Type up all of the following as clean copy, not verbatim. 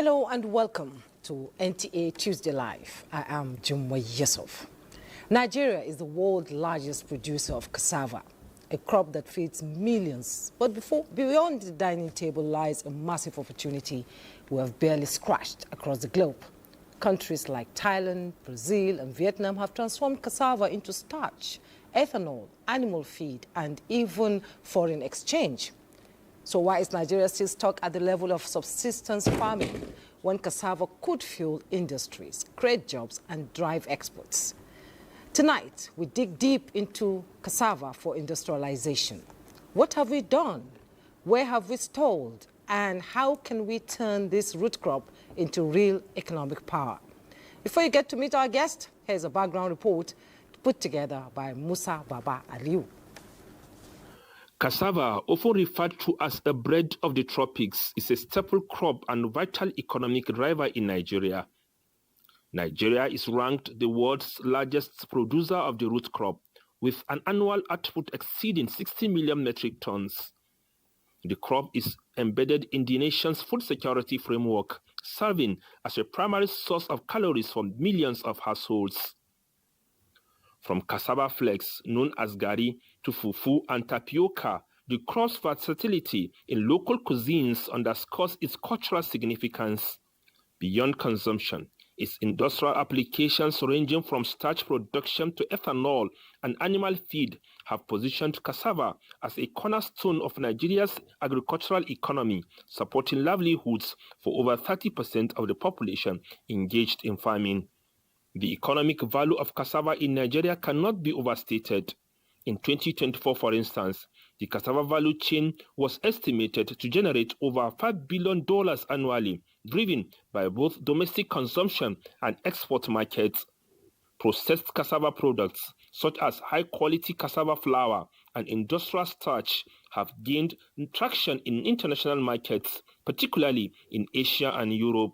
Hello and welcome to NTA Tuesday Live. I am Jumwa Yusuf. Nigeria is the world's largest producer of cassava, a crop that feeds millions. But beyond the dining table lies a massive opportunity we have barely scratched across the globe. Countries like Thailand, Brazil, and Vietnam have transformed cassava into starch, ethanol, animal feed, and even foreign exchange. So why is Nigeria still stuck at the level of subsistence farming when cassava could fuel industries, create jobs, and drive exports? Tonight, we dig deep into cassava for industrialization. What have we done? Where have we stalled? And how can we turn this root crop into real economic power? Before you get to meet our guest, here's a background report put together by Musa Baba Aliu. Cassava, often referred to as the bread of the tropics, is a staple crop and vital economic driver in Nigeria. Nigeria is ranked the world's largest producer of the root crop, with an annual output exceeding 60 million metric tons. The crop is embedded in the nation's food security framework, serving as a primary source of calories for millions of households. From cassava flakes, known as gari, to fufu and tapioca, the crop's versatility in local cuisines underscores its cultural significance. Beyond consumption, its industrial applications ranging from starch production to ethanol and animal feed have positioned cassava as a cornerstone of Nigeria's agricultural economy, supporting livelihoods for over 30% of the population engaged in farming. The economic value of cassava in Nigeria cannot be overstated. In 2024, for instance, the cassava value chain was estimated to generate over $5 billion annually, driven by both domestic consumption and export markets. Processed cassava products, such as high-quality cassava flour and industrial starch, have gained traction in international markets, particularly in Asia and Europe.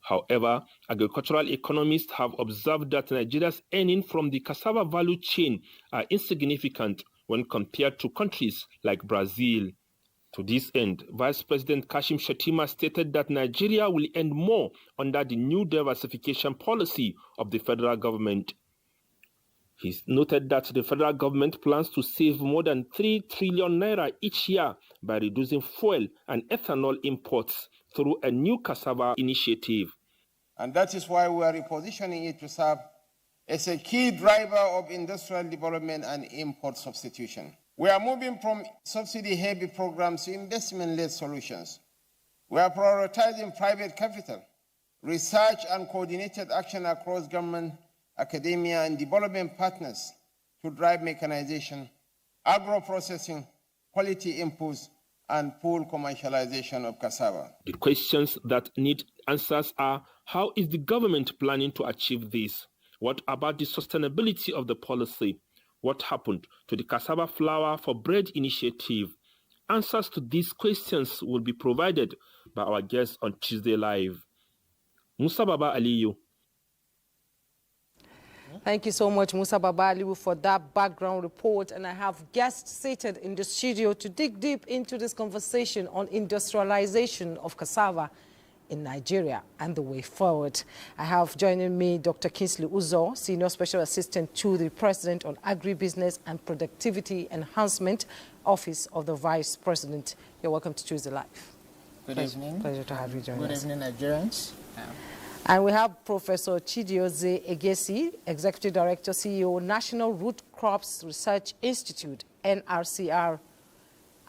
However, agricultural economists have observed that Nigeria's earnings from the cassava value chain are insignificant when compared to countries like Brazil. To this end, Vice President Kashim Shettima stated that Nigeria will earn more under the new diversification policy of the federal government. He noted that the federal government plans to save more than 3 trillion naira each year by reducing fuel and ethanol imports through a new cassava initiative. And that is why we are repositioning it to serve as a key driver of industrial development and import substitution. We are moving from subsidy-heavy programs to investment-led solutions. We are prioritizing private capital, research and coordinated action across government, academia, and development partners to drive mechanization, agro-processing, quality inputs, and full commercialization of cassava. The questions that need answers are: how is the government planning to achieve this? What about the sustainability of the policy? What happened to the cassava flour for bread initiative? Answers to these questions will be provided by our guests on Tuesday Live. Musa Baba Aliyu. Thank you so much, Musa Baba Aliu, for that background report. And I have guests seated in the studio to dig deep into this conversation on industrialization of cassava in Nigeria and the way forward. I have joining me Dr. Kingsley Uzo, Senior Special Assistant to the President on Agribusiness and Productivity Enhancement, Office of the Vice President. You're welcome to Tuesday Live. Good evening. Pleasure to have you join us. Good evening, Nigerians. And we have Professor Chidioze Egesi, Executive Director, CEO, National Root Crops Research Institute, NRCR,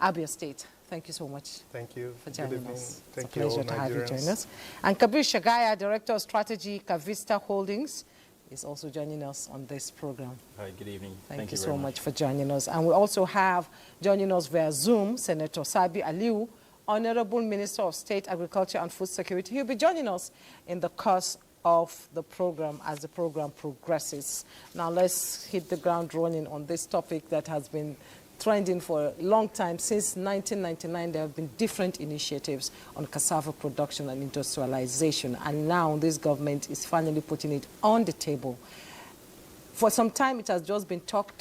Abia State. Thank you so much. Thank you For joining us. Thank it's a you, pleasure all to have you join Nigerians. us. And Kabir Shagaya, Director of Strategy, Kavista Holdings, is also joining us on this program. Hi, good evening. Thank you so much for joining us. And we also have joining us via Zoom, Senator Sabi Aliu, Honorable Minister of State, Agriculture and Food Security. He'll be joining us in the course of the program as the program progresses. Now let's hit the ground running on this topic that has been trending for a long time. Since 1999, there have been different initiatives on cassava production and industrialization. And now this government is finally putting it on the table. For some time, it has just been talk,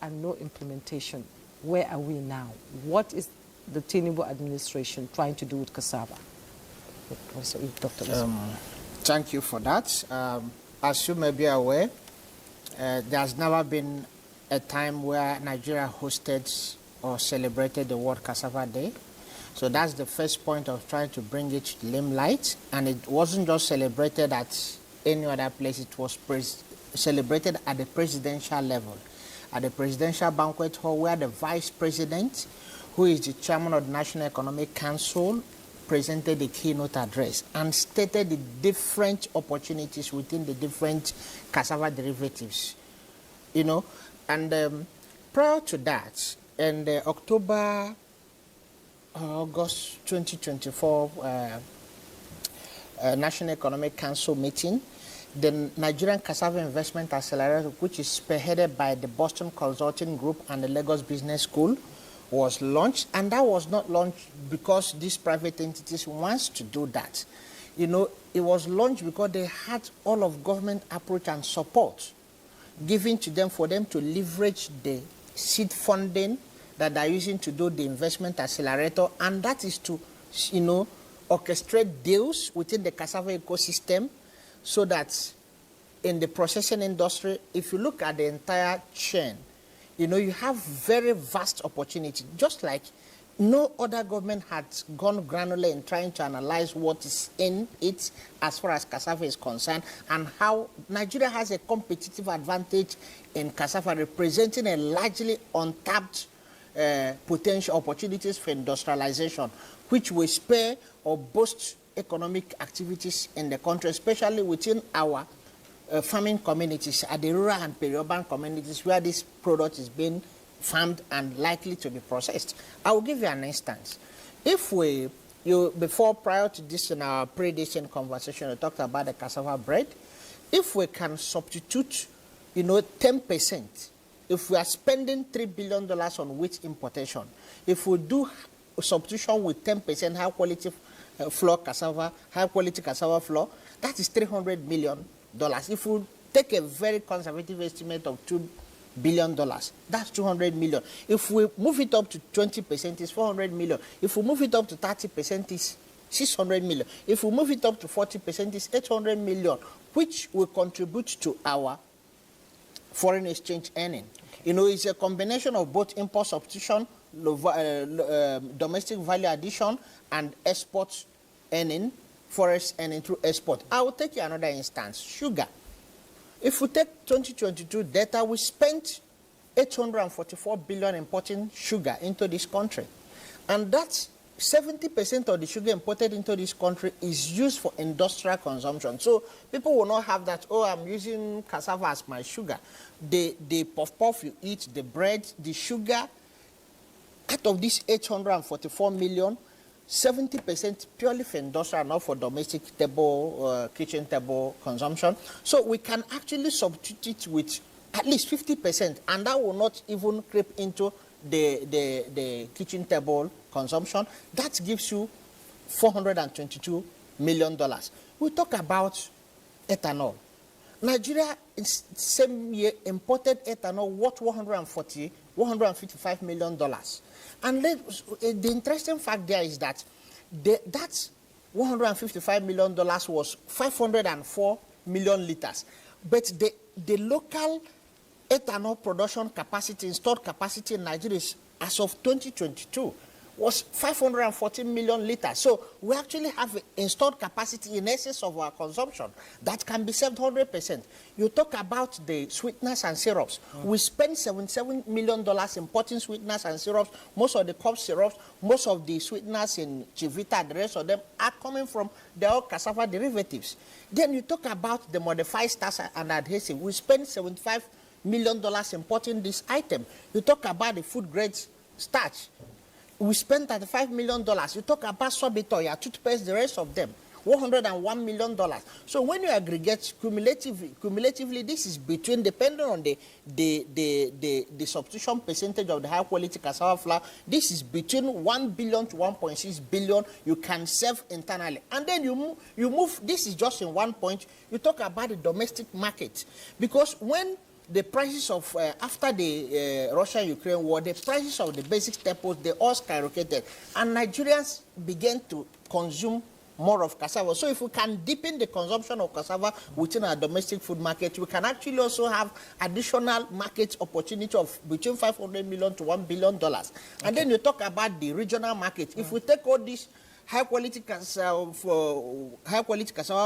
and no implementation. Where are we now? What is the Tinubu administration trying to do with cassava? Thank you for that. As you may be aware, there's never been a time where Nigeria hosted or celebrated the World Cassava Day. So that's the first point of trying to bring it to limelight. And it wasn't just celebrated at any other place, it was celebrated at the presidential level, at the presidential banquet hall, where the vice president, who is the chairman of the National Economic Council, presented the keynote address and stated the different opportunities within the different cassava derivatives. You know, and prior to that, in the August 2024 National Economic Council meeting, the Nigerian Cassava Investment Accelerator, which is spearheaded by the Boston Consulting Group and the Lagos Business School, was launched. And that was not launched because these private entities wants to do that. You know, it was launched because they had all of government approach and support given to them for them to leverage the seed funding that they're using to do the investment accelerator, and that is to, you know, orchestrate deals within the cassava ecosystem so that in the processing industry, if you look at the entire chain, you know, you have very vast opportunity, just like no other government has gone granular in trying to analyze what is in it as far as cassava is concerned, and how Nigeria has a competitive advantage in cassava, representing a largely untapped potential opportunities for industrialization, which will spur or boost economic activities in the country, especially within our farming communities, at the rural and peri-urban communities where this product is being farmed and likely to be processed. I will give you an instance. If prior to this in our pre-edition conversation, we talked about the cassava bread. If we can substitute, you know, 10%, if we are spending $3 billion on wheat importation, if we do substitution with 10% high quality cassava flour, that is $300 million. If we take a very conservative estimate of $2 billion, that's $200 million. If we move it up to 20%, it's $400 million. If we move it up to 30%, it's $600 million. If we move it up to 40%, it's $800 million, which will contribute to our foreign exchange earning. You know, it's a combination of both import substitution, domestic value addition, and export earning, forest earning through export. I will take you another instance, sugar. If we take 2022 data, we spent $844 billion importing sugar into this country. And that's 70% of the sugar imported into this country is used for industrial consumption. So people will not have that, oh, I'm using cassava as my sugar. The puff you eat, the bread, the sugar, out of this 844 million, 70% purely for industrial, not for domestic table, kitchen table consumption. So we can actually substitute with at least 50%, and that will not even creep into the kitchen table consumption. That gives you $422 million. We talk about ethanol. Nigeria in the same year imported ethanol worth $155 million. And the interesting fact there is that that $155 million was 504 million liters. But the local ethanol production capacity, installed capacity in Nigeria as of 2022 was 514 million liters. So we actually have installed capacity in excess of our consumption that can be served 100%. You talk about the sweeteners and syrups. We spend $77 million importing sweeteners and syrups. Most of the cough syrups, most of the sweeteners in Chivita, the rest of them are coming from the old cassava derivatives. Then you talk about the modified starch and adhesive. We spend $75 million importing this item. You talk about the food grade starch. We spent $35 million. You talk about sorbitol, your toothpaste, the rest of them, $101 million. So when you aggregate cumulatively, this is between, depending on the substitution percentage of the high quality cassava flour, this is between $1 billion to $1.6 billion you can save internally. And then you move, this is just in one point, you talk about the domestic market. Because when the prices of, after the Russia-Ukraine war, the prices of the basic staples, they all skyrocketed. And Nigerians began to consume more of cassava. So if we can deepen the consumption of cassava within our domestic food market, we can actually also have additional market opportunity of between $500 million to $1 billion. And then you talk about the regional market. If we take all these high quality cassava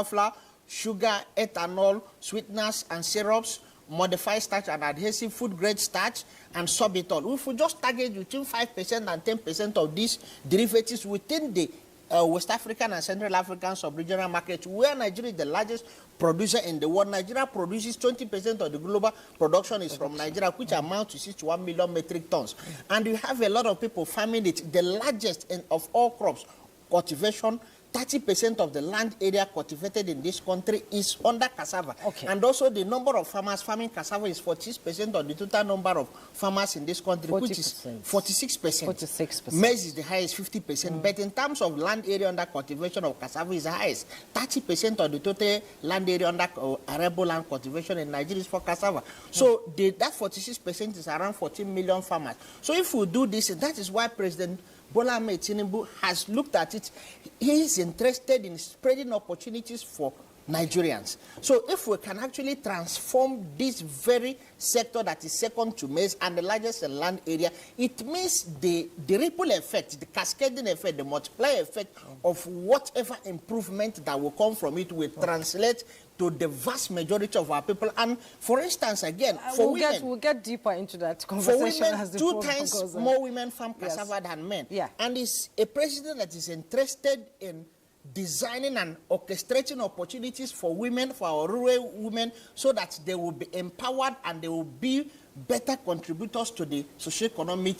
flour, sugar, ethanol, sweeteners and syrups, modified starch and adhesive food grade starch, and sorbitol. If we just target between 5% and 10% of these derivatives within the West African and Central African sub-regional market, where Nigeria is the largest producer in the world. Nigeria produces 20% of the global production is from Nigeria, which amounts to 61 million metric tons. And you have a lot of people farming it, the largest of all crops, cultivation. 30% of the land area cultivated in this country is under cassava. And also the number of farmers farming cassava is 46% of the total number of farmers in this country, 40%. Which is 46%. 46%. Maize is the highest, 50%. But in terms of land area under cultivation of cassava is the highest. 30% of the total land area under arable land cultivation in Nigeria is for cassava. So that 46% is around 14 million farmers. So if we do this, that is why President Bola Ahmed Tinubu has looked at it. He is interested in spreading opportunities for Nigerians. So if we can actually transform this very sector that is second to maize and the largest in land area, it means the ripple effect, the cascading effect, the multiplier effect of whatever improvement that will come from it will translate to the vast majority of our people. And for instance, again, for women, we'll get deeper into that conversation. For women, 2 times more women farm cassava than men. And it's a president that is interested in designing and orchestrating opportunities for women, for our rural women, so that they will be empowered and they will be better contributors to the socio-economic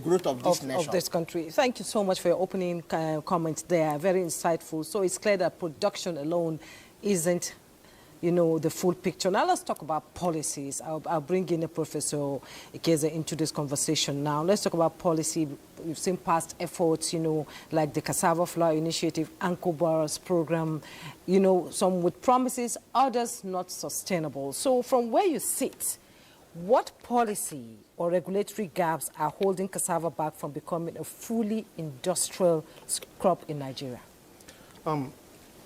growth of this nation. Of this country. Thank you so much for your opening comments there. Very insightful. So it's clear that production alone isn't, you know, the full picture. Now let's talk about policies. I'll bring in a Professor Ikeze into this conversation now. Let's talk about policy. We've seen past efforts, you know, like the Cassava Flour Initiative, Anko Bora's program, you know, some with promises, others not sustainable. So from where you sit, what policy or regulatory gaps are holding cassava back from becoming a fully industrial crop in Nigeria?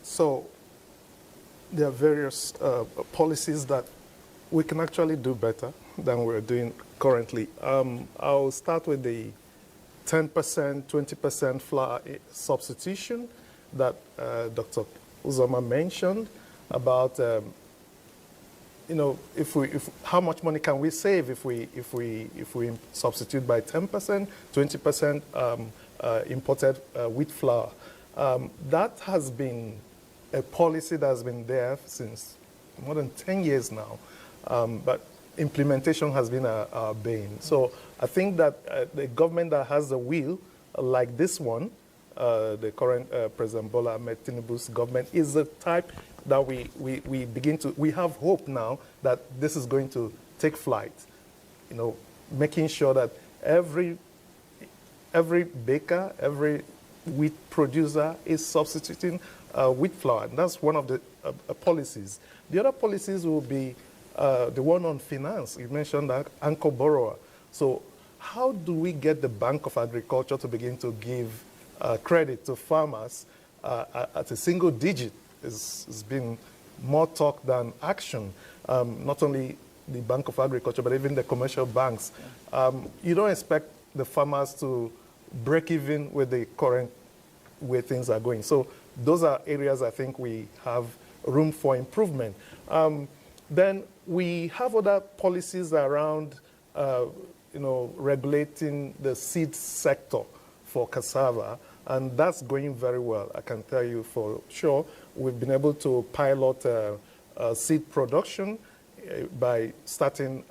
So there are various policies that we can actually do better than we're doing currently. I'll start with the 10%, 20% flour substitution that Dr. Uzoma mentioned about, you know, how much money can we save if we substitute by 10%, 20% imported wheat flour. That has been a policy that has been there since more than 10 years now, but implementation has been our bane. So I think that the government that has the will, like this one, the current President Bola Ahmed Tinubu's government, is the type that we have hope now that this is going to take flight. You know, making sure that every baker, every wheat producer is substituting wheat flour. And that's one of the policies. The other policies will be the one on finance. You mentioned that anchor borrower. So how do we get the Bank of Agriculture to begin to give credit to farmers at a single digit? It's been more talk than action. Not only the Bank of Agriculture, but even the commercial banks. You don't expect the farmers to break even with the current way things are going. So those are areas I think we have room for improvement. Then we have other policies around, you know, regulating the seed sector for cassava, and that's going very well. I can tell you for sure. We've been able to pilot seed production by starting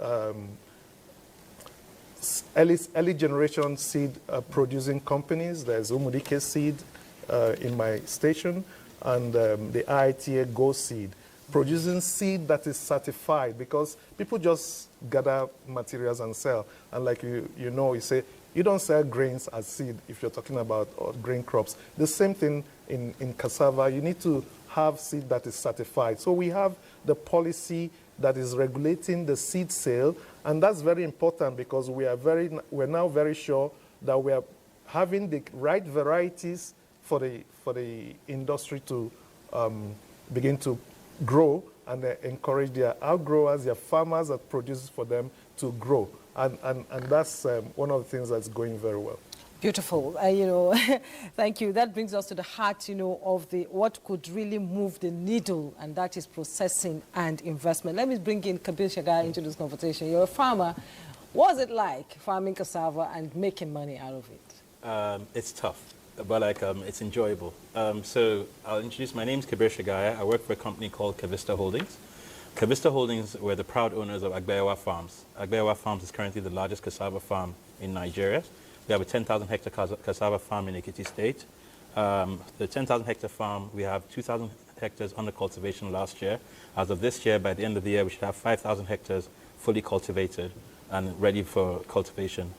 early generation seed producing companies. There's Umudike Seed in my station, and the IITA Go Seed, producing seed that is certified, because people just gather materials and sell. And like you know, you say, you don't sell grains as seed if you're talking about grain crops. The same thing in cassava. You need to have seed that is certified. So we have the policy that is regulating the seed sale, and that's very important because we're now very sure that we are having the right varieties for the industry to begin to grow and encourage their outgrowers, their farmers that produce for them to grow. And that's one of the things that's going very well. Beautiful. Thank you. That brings us to the heart, of what could really move the needle, and that is processing and investment. Let me bring in Kabir Shagai into this conversation. You're a farmer. What was it like farming cassava and making money out of it? It's tough, but it's enjoyable. So I'll introduce, my name is Kabir Shagai. I work for a company called Kavista Holdings. Kavista Holdings were the proud owners of Agbeyawa Farms. Agbeyawa Farms is currently the largest cassava farm in Nigeria. We have a 10,000 hectare cassava farm in Ekiti State. The 10,000 hectare farm, we have 2,000 hectares under cultivation last year. As of this year, by the end of the year, we should have 5,000 hectares fully cultivated and ready for cultivation.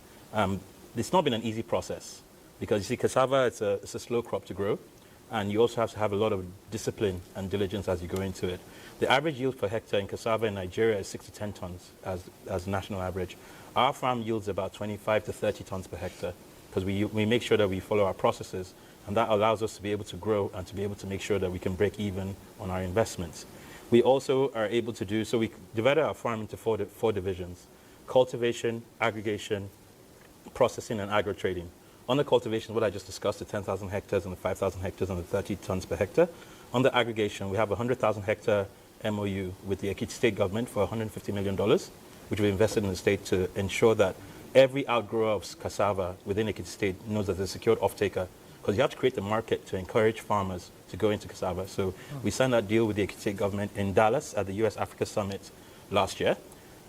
It's not been an easy process because you see cassava, it's a slow crop to grow, and you also have to have a lot of discipline and diligence as you go into it. The average yield per hectare in cassava in Nigeria is 6 to 10 tons as national average. Our farm yields about 25 to 30 tons per hectare because we make sure that we follow our processes, and that allows us to be able to grow and to be able to make sure that we can break even on our investments. We also are able to do, so we divided our farm into four divisions: cultivation, aggregation, processing, and agro-trading. On the cultivation, what I just discussed, the 10,000 hectares and the 5,000 hectares and the 30 tons per hectare. On the aggregation, we have a 100,000 hectare MOU with the Ekiti State government for $150 million, which we invested in the state to ensure that every outgrower of cassava within Ekiti State knows that there's a secured off-taker, because you have to create the market to encourage farmers to go into cassava. So we signed that deal with the Ekiti State government in Dallas at the US Africa Summit last year.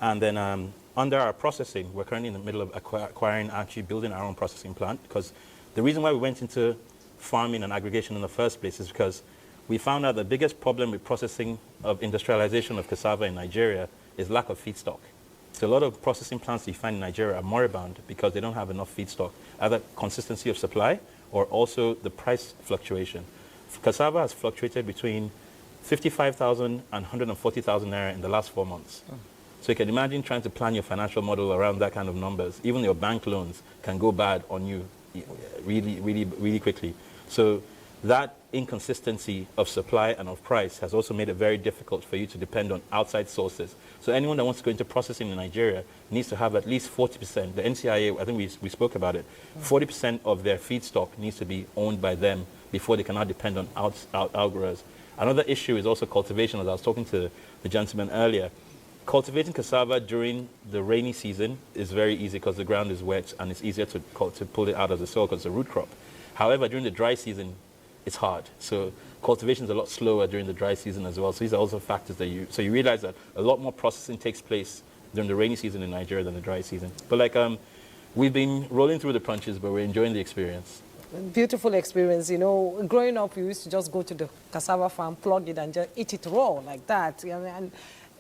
And then under our processing, we're currently in the middle of actually building our own processing plant, because the reason why we went into farming and aggregation in the first place is because we found out the biggest problem with processing of industrialization of cassava in Nigeria is lack of feedstock. So a lot of processing plants you find in Nigeria are moribund because they don't have enough feedstock, either consistency of supply or also the price fluctuation. Cassava has fluctuated between 55,000 and 140,000 naira in the last 4 months. So you can imagine trying to plan your financial model around that kind of numbers. Even your bank loans can go bad on you really, really, really quickly. So that inconsistency of supply and of price has also made it very difficult for you to depend on outside sources. So anyone that wants to go into processing in Nigeria needs to have at least 40%. The NTA, I think we spoke about it, 40% of their feedstock needs to be owned by them before they cannot depend on outgrowers. Another issue is also cultivation, as I was talking to the gentleman earlier. Cultivating cassava during the rainy season is very easy because the ground is wet and it's easier to pull it out of the soil because it's a root crop. However, during the dry season, it's hard. So cultivation is a lot slower during the dry season as well. So these are also factors that you realize that a lot more processing takes place during the rainy season in Nigeria than the dry season. But we've been rolling through the punches, but we're enjoying the experience. Beautiful experience. Growing up, we used to just go to the cassava farm, plug it, and just eat it raw like that. And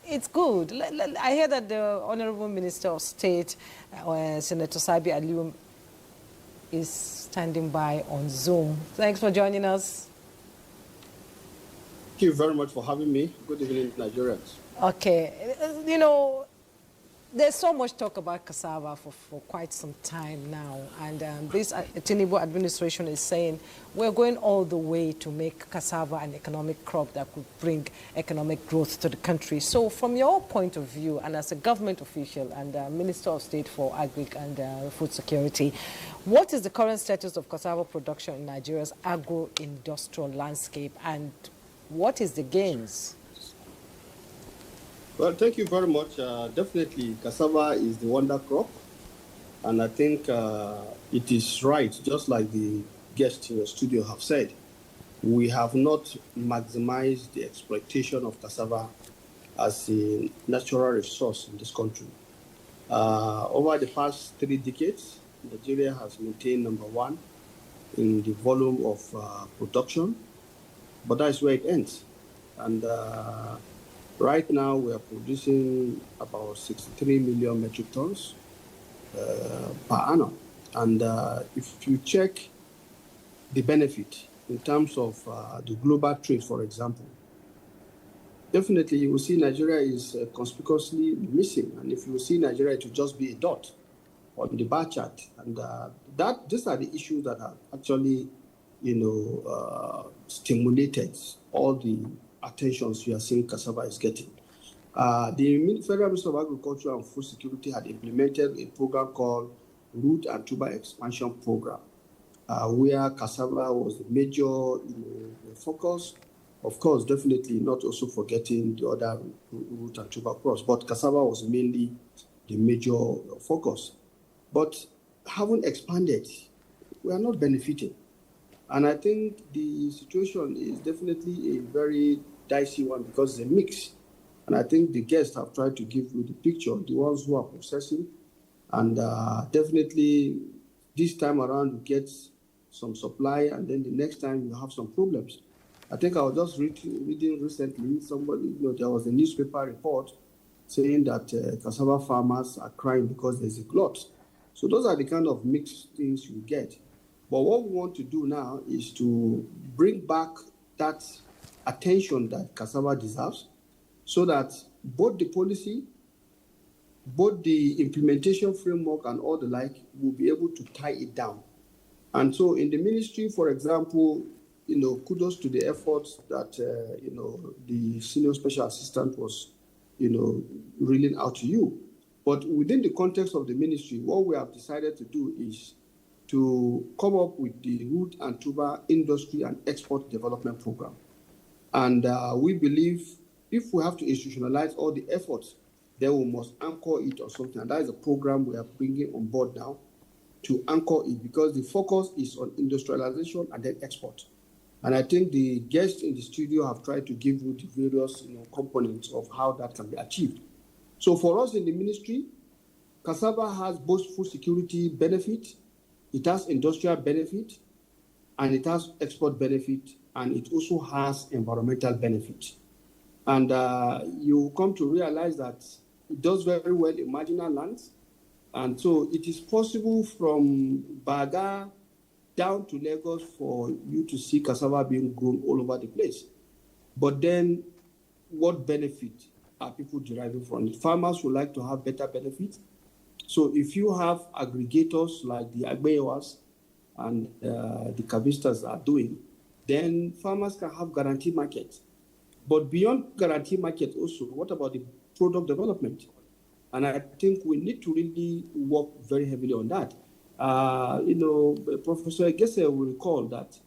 it's good. I hear that the Honorable Minister of State, Senator Sabi Aliu, is standing by on Zoom. Thanks for joining us. Thank you very much for having me. Good evening, Nigerians. Okay. There's so much talk about cassava for quite some time now. And this Tinubu administration is saying we're going all the way to make cassava an economic crop that could bring economic growth to the country. So from your point of view, and as a government official and Minister of State for Agri and Food Security, what is the current status of cassava production in Nigeria's agro-industrial landscape, and what is the gains? Well, thank you very much. Definitely, cassava is the wonder crop. And I think it is right, just like the guests in your studio have said, we have not maximized the exploitation of cassava as a natural resource in this country. Over the past 3 decades, Nigeria has maintained #1 in the volume of production, but that's where it ends. And right now, we are producing about 63 million metric tons per annum. And if you check the benefit in terms of the global trade, for example, definitely you will see Nigeria is conspicuously missing. And if you see Nigeria, it will just be a dot on the bar chart. And these are the issues that are actually stimulated all the attentions you are seeing cassava is getting. The Federal Ministry of Agriculture and Food Security had implemented a program called Root and Tuber Expansion Program, where cassava was the major focus. Of course, definitely not also forgetting the other root and tuber crops, but cassava was mainly the major focus. But having expanded, we are not benefiting. And I think the situation is definitely a very dicey one because it's a mix. And I think the guests have tried to give you the picture, the ones who are processing. And definitely this time around, you get some supply, and then the next time you have some problems. I think I was just reading recently, there was a newspaper report saying that cassava farmers are crying because there's a glut. So those are the kind of mixed things you get. But what we want to do now is to bring back that attention that cassava deserves so that both the policy, both the implementation framework and all the like will be able to tie it down. And so in the ministry, for example, kudos to the efforts that, the senior special assistant was, reeling out to you. But within the context of the ministry, what we have decided to do is to come up with the root and tuber industry and export development program. And we believe if we have to institutionalize all the efforts, then we must anchor it or something. And that is a program we are bringing on board now to anchor it because the focus is on industrialization and then export. And I think the guests in the studio have tried to give you the various components of how that can be achieved. So for us in the ministry, cassava has both food security benefit, it has industrial benefit, and it has export benefit, and it also has environmental benefit. And you come to realize that it does very well in marginal lands. And so it is possible from Baga down to Lagos for you to see cassava being grown all over the place. But then what benefit are people deriving from it? Farmers would like to have better benefits. So if you have aggregators like the Agbeyawas and the Kavistas are doing, then farmers can have guaranteed market. But beyond guaranteed market also, what about the product development? And I think we need to really work very heavily on that. Professor Egese will recall that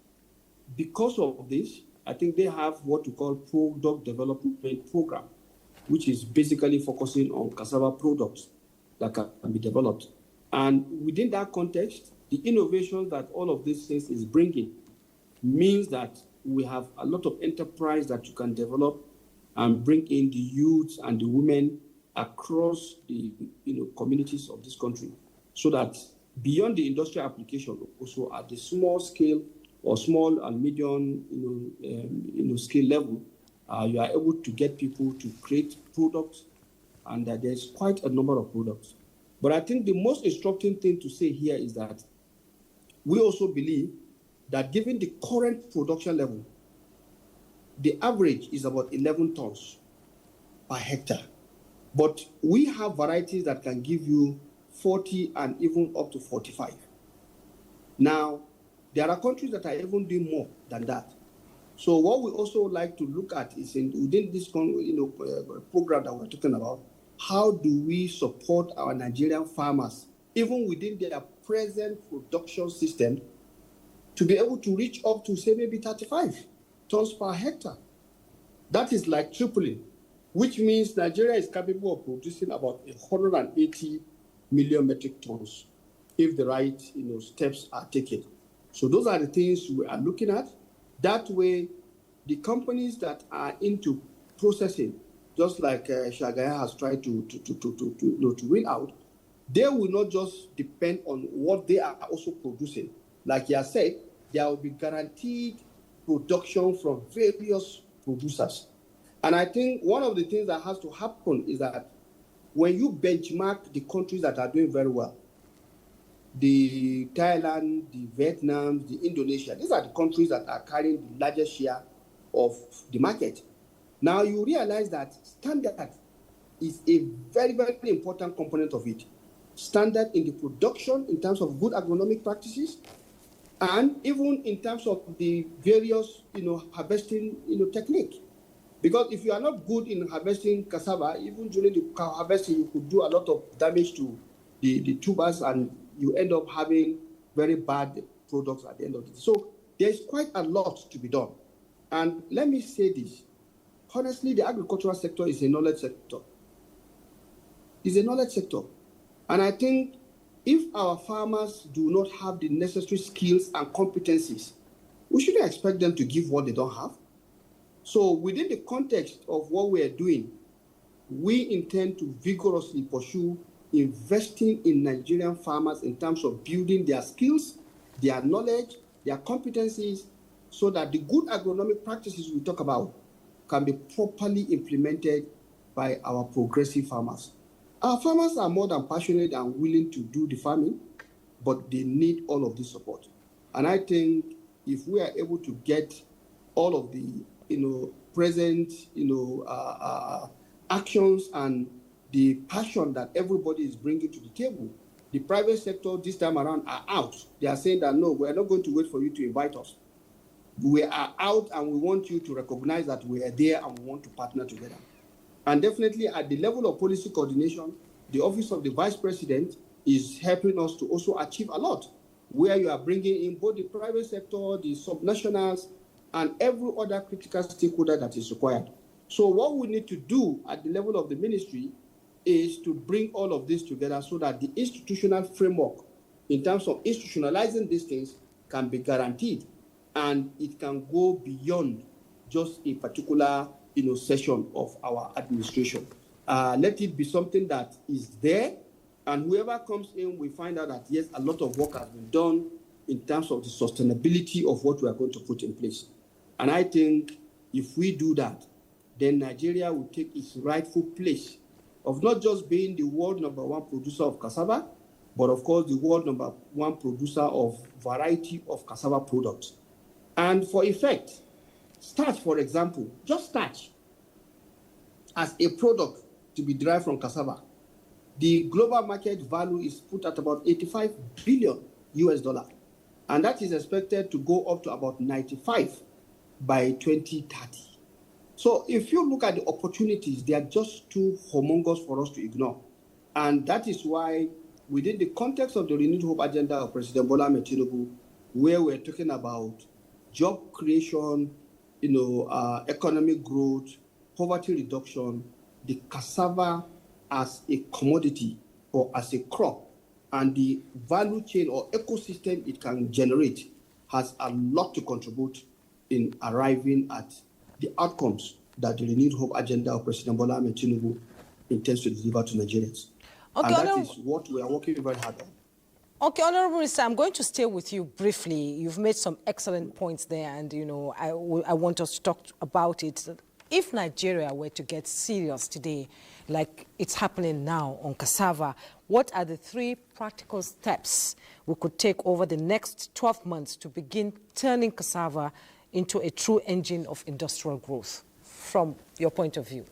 because of this, I think they have what we call product development program, which is basically focusing on cassava products that can be developed. And within that context, the innovation that all of these things is bringing means that we have a lot of enterprise that you can develop and bring in the youths and the women across the communities of this country, so that beyond the industrial application, also at the small scale or small and medium scale level, you are able to get people to create products, and there's quite a number of products. But I think the most instructive thing to say here is that we also believe that given the current production level, the average is about 11 tons per hectare. But we have varieties that can give you 40 and even up to 45. Now, there are countries that are even doing more than that. So what we also like to look at is within this program that we're talking about, how do we support our Nigerian farmers, even within their present production system, to be able to reach up to, say, maybe 35 tons per hectare? That is like tripling, which means Nigeria is capable of producing about 180 million metric tons if the right steps are taken. So those are the things we are looking at. That way, the companies that are into processing, just like Shagaya has tried to win out, they will not just depend on what they are also producing. Like you said, there will be guaranteed production from various producers. And I think one of the things that has to happen is that when you benchmark the countries that are doing very well, the Thailand, the Vietnam, the Indonesia, these are the countries that are carrying the largest share of the market. Now you realize that standard is a very, very important component of it. Standard in the production in terms of good agronomic practices, And even in terms of the various, harvesting, technique. Because if you are not good in harvesting cassava, even during the harvesting, you could do a lot of damage to the tubers, and you end up having very bad products at the end of it. So there's quite a lot to be done. And let me say this. Honestly, the agricultural sector is a knowledge sector. It's a knowledge sector. And I think if our farmers do not have the necessary skills and competencies, we shouldn't expect them to give what they don't have. So within the context of what we are doing, we intend to vigorously pursue investing in Nigerian farmers in terms of building their skills, their knowledge, their competencies, so that the good agronomic practices we talk about can be properly implemented by our progressive farmers. Our farmers are more than passionate and willing to do the farming, but they need all of this support. And I think if we are able to get all of the present actions and the passion that everybody is bringing to the table, the private sector this time around are out. They are saying that, no, we're not going to wait for you to invite us. We are out, and we want you to recognize that we are there and we want to partner together. And definitely at the level of policy coordination, the Office of the Vice President is helping us to also achieve a lot, where you are bringing in both the private sector, the subnationals, and every other critical stakeholder that is required. So what we need to do at the level of the ministry is to bring all of this together so that the institutional framework in terms of institutionalizing these things can be guaranteed, and it can go beyond just a particular session of our administration. Let it be something that is there, and whoever comes in, we find out that, yes, a lot of work has been done in terms of the sustainability of what we are going to put in place. And I think if we do that, then Nigeria will take its rightful place of not just being the world #1 producer of cassava, but of course the world #1 producer of variety of cassava products. And for effect, starch, for example, just starch as a product to be derived from cassava, the global market value is put at about $85 billion US, and that is expected to go up to about 95 by 2030. So if you look at the opportunities, they are just too humongous for us to ignore. And that is why within the context of the Renewed Hope agenda of President Bola Ahmed Tinubu, where we're talking about job creation, economic growth, poverty reduction, the cassava as a commodity or as a crop and the value chain or ecosystem it can generate has a lot to contribute in arriving at the outcomes that the Renewed Hope agenda of President Bola Ahmed Tinubu intends to deliver to Nigerians. Okay, and that is what we are working very hard on. Okay, Honorable Minister, I'm going to stay with you briefly. You've made some excellent points there, and I want us to talk about it. If Nigeria were to get serious today, like it's happening now on cassava, what are the 3 practical steps we could take over the next 12 months to begin turning cassava into a true engine of industrial growth, from your point of view?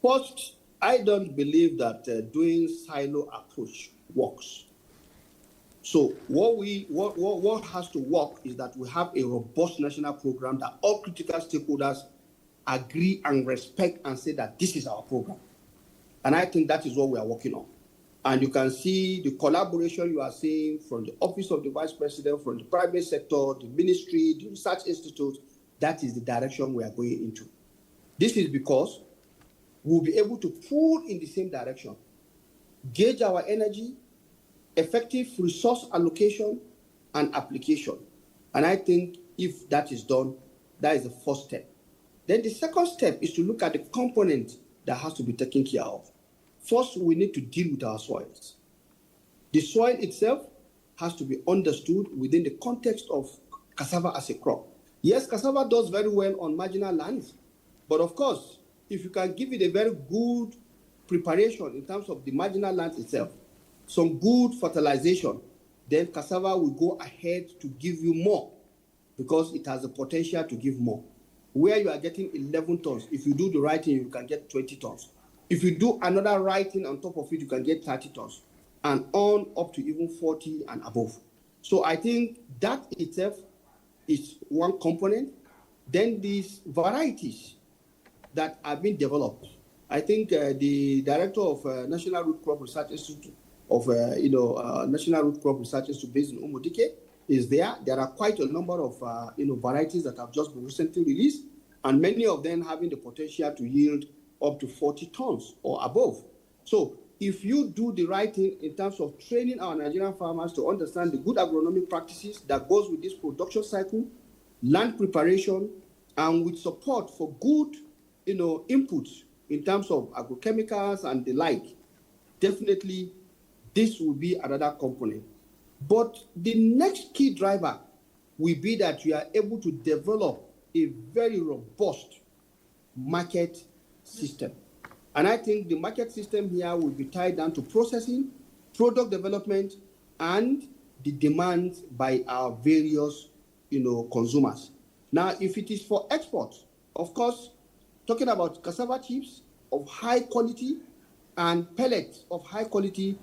First, I don't believe that doing silo approach works. So what has to work is that we have a robust national program that all critical stakeholders agree and respect and say that this is our program. And I think that is what we are working on. And you can see the collaboration you are seeing from the Office of the Vice President, from the private sector, the ministry, the research institute. That is the direction we are going into. This is because we'll be able to pull in the same direction, gauge our energy, effective resource allocation and application. And I think if that is done, that is the first step. Then the second step is to look at the component that has to be taken care of. First, we need to deal with our soils. The soil itself has to be understood within the context of cassava as a crop. Yes, cassava does very well on marginal lands, but of course, if you can give it a very good preparation in terms of the marginal land itself, some good fertilization, then cassava will go ahead to give you more because it has the potential to give more. Where you are getting 11 tons, if you do the right thing, you can get 20 tons. If you do another right thing on top of it, you can get 30 tons, and on up to even 40 and above. So I think that itself is one component. Then these varieties that have been developed. I think the director of National Root Crop Research Institute of National Root Crop Research Institute based in Umudike is there. There are quite a number of varieties that have just been recently released, and many of them having the potential to yield up to 40 tons or above. So if you do the right thing in terms of training our Nigerian farmers to understand the good agronomic practices that goes with this production cycle, land preparation, and with support for good inputs in terms of agrochemicals and the like, definitely this will be another component. But the next key driver will be that you are able to develop a very robust market system. And I think the market system here will be tied down to processing, product development, and the demands by our various consumers. Now, if it is for export, of course, talking about cassava chips of high quality and pellets of high quality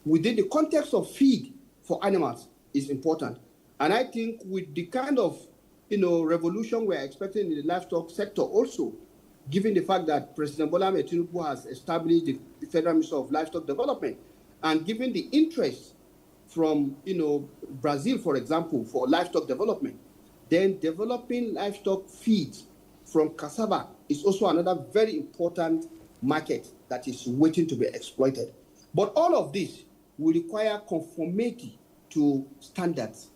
within the context of feed for animals is important. And I think with the kind of revolution we're expecting in the livestock sector also, given the fact that President Bola Ahmed Tinubu has established the Federal Ministry of Livestock Development, and given the interest from Brazil, for example, for livestock development, then developing livestock feeds from cassava is also another very important market that is waiting to be exploited. But all of this will require conformity to standards,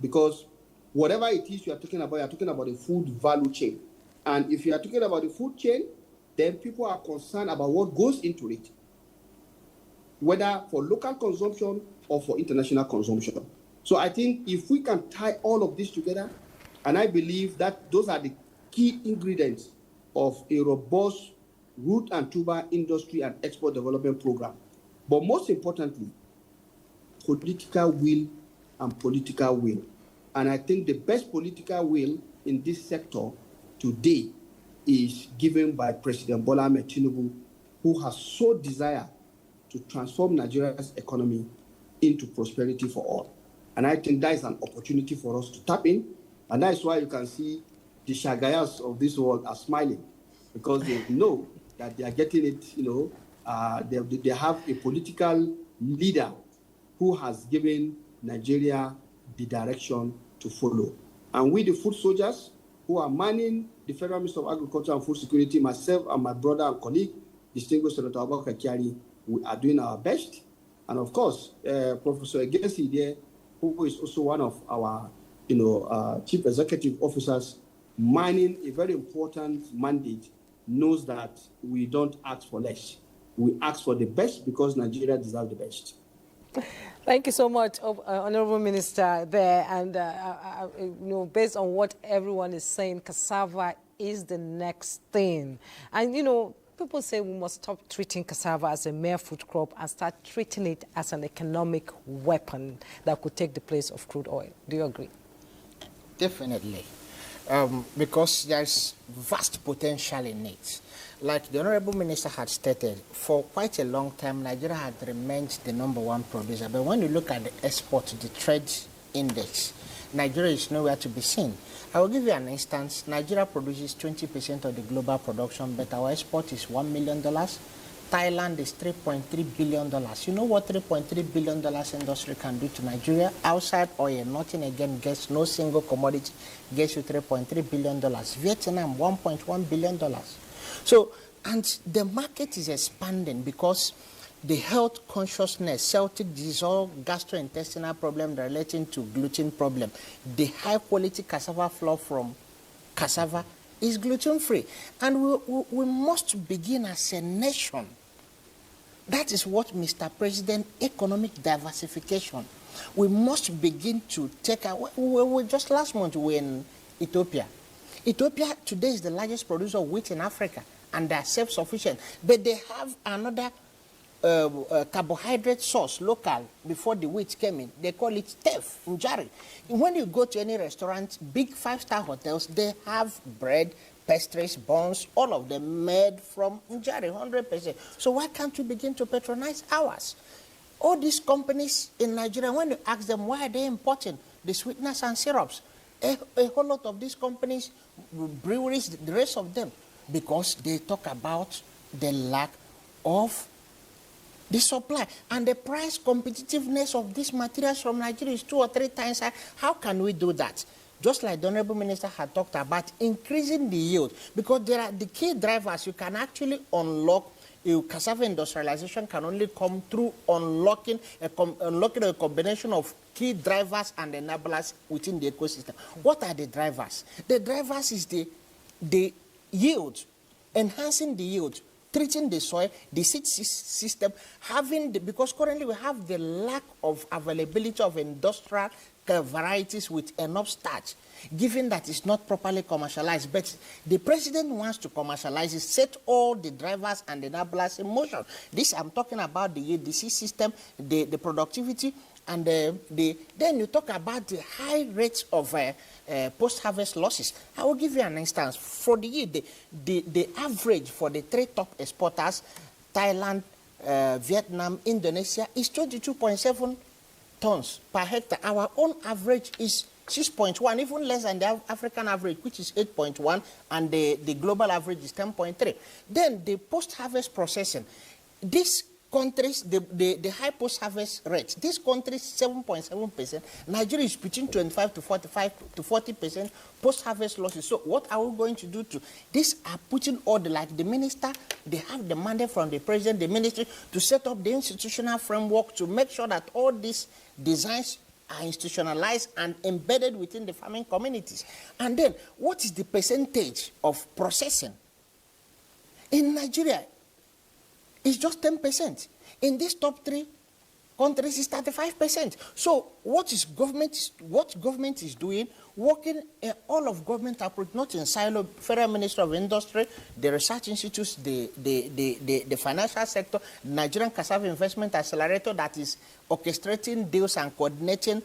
because whatever it is you're talking about a food value chain. And if you are talking about the food chain, then people are concerned about what goes into it, whether for local consumption or for international consumption. So I think if we can tie all of this together, and I believe that those are the key ingredients of a robust root and tuber industry and export development program. But most importantly, political will and political will. And I think the best political will in this sector today is given by President Bola Ahmed Tinubu, who has so desire to transform Nigeria's economy into prosperity for all. And I think that is an opportunity for us to tap in. And that is why you can see the Shagayas of this world are smiling, because they know that they are getting it, they have a political leader who has given Nigeria the direction to follow. And we, the food soldiers, who are manning the Federal Ministry of Agriculture and Food Security, myself and my brother and colleague, distinguished Senator Abubakar Kyari, we are doing our best. And of course, Professor Egesi there, who is also one of our chief executive officers, manning a very important mandate, knows that we don't ask for less. We ask for the best because Nigeria deserves the best. Thank you so much, Honorable Minister there. And, based on what everyone is saying, cassava is the next thing. And, people say we must stop treating cassava as a mere food crop and start treating it as an economic weapon that could take the place of crude oil. Do you agree? Definitely. Because there's vast potential in it. Like the Honorable Minister had stated, for quite a long time, Nigeria had remained the #1 producer. But when you look at the export, the trade index, Nigeria is nowhere to be seen. I will give you an instance. Nigeria produces 20% of the global production, but our export is $1 million. Thailand is $3.3 billion. You know what $3.3 billion industry can do to Nigeria? Outside oil, nothing again gets, no single commodity gets you $3.3 billion. Vietnam, $1.1 billion. So, and the market is expanding because the health consciousness, celtic disease, or gastrointestinal problem relating to gluten problem, the high quality cassava flour from cassava is gluten-free. And we must begin as a nation. That is what, Mr. President, economic diversification. We must begin to take our, just last month we were in Ethiopia. Ethiopia today is the largest producer of wheat in Africa, and they are self-sufficient. But they have another carbohydrate source local before the wheat came in. They call it teff, njari. When you go to any restaurant, big 5-star hotels, they have bread, pastries, buns, all of them made from njari, 100%. So why can't we begin to patronize ours? All these companies in Nigeria, when you ask them why are they importing the sweeteners and syrups, a whole lot of these companies, breweries, the rest of them, because they talk about the lack of the supply and the price competitiveness of these materials from Nigeria is 2 or 3 times high. How can we do that? Just like the Honorable Minister had talked about, increasing the yield, because there are the key drivers. You can actually unlock cassava industrialization can only come through unlocking a combination of key drivers and enablers within the ecosystem. What are the drivers? The drivers is the yield, enhancing the yield, treating the soil, the seed system, because currently we have the lack of availability of industrial varieties with enough starch, given that it's not properly commercialized. But the president wants to commercialize it, set all the drivers and the enablers in motion. This, I'm talking about the seed system, the productivity, and then you talk about the high rates of post-harvest losses. I will give you an instance. For the year, the average for the 3 top exporters, Thailand, Vietnam, Indonesia, is 22.7 tons per hectare. Our own average is 6.1, even less than the African average, which is 8.1, and the global average is 10.3. Then the post-harvest processing. These countries, the high post-harvest rate, these countries 7.7%, Nigeria is between 25 to 45 to 40% post-harvest losses. So what are we going to do to these? Are putting all like the minister, they have the mandate from the president, the ministry, to set up the institutional framework to make sure that all these designs are institutionalized and embedded within the farming communities. And then, what is the percentage of processing? In Nigeria, it's just 10%. In these top 3 countries, it's 35%. So, what government is doing, working all of government approach, not in silo, Federal Ministry of Industry, the research institutes, the financial sector, Nigerian Cassava Investment Accelerator that is orchestrating deals and coordinating,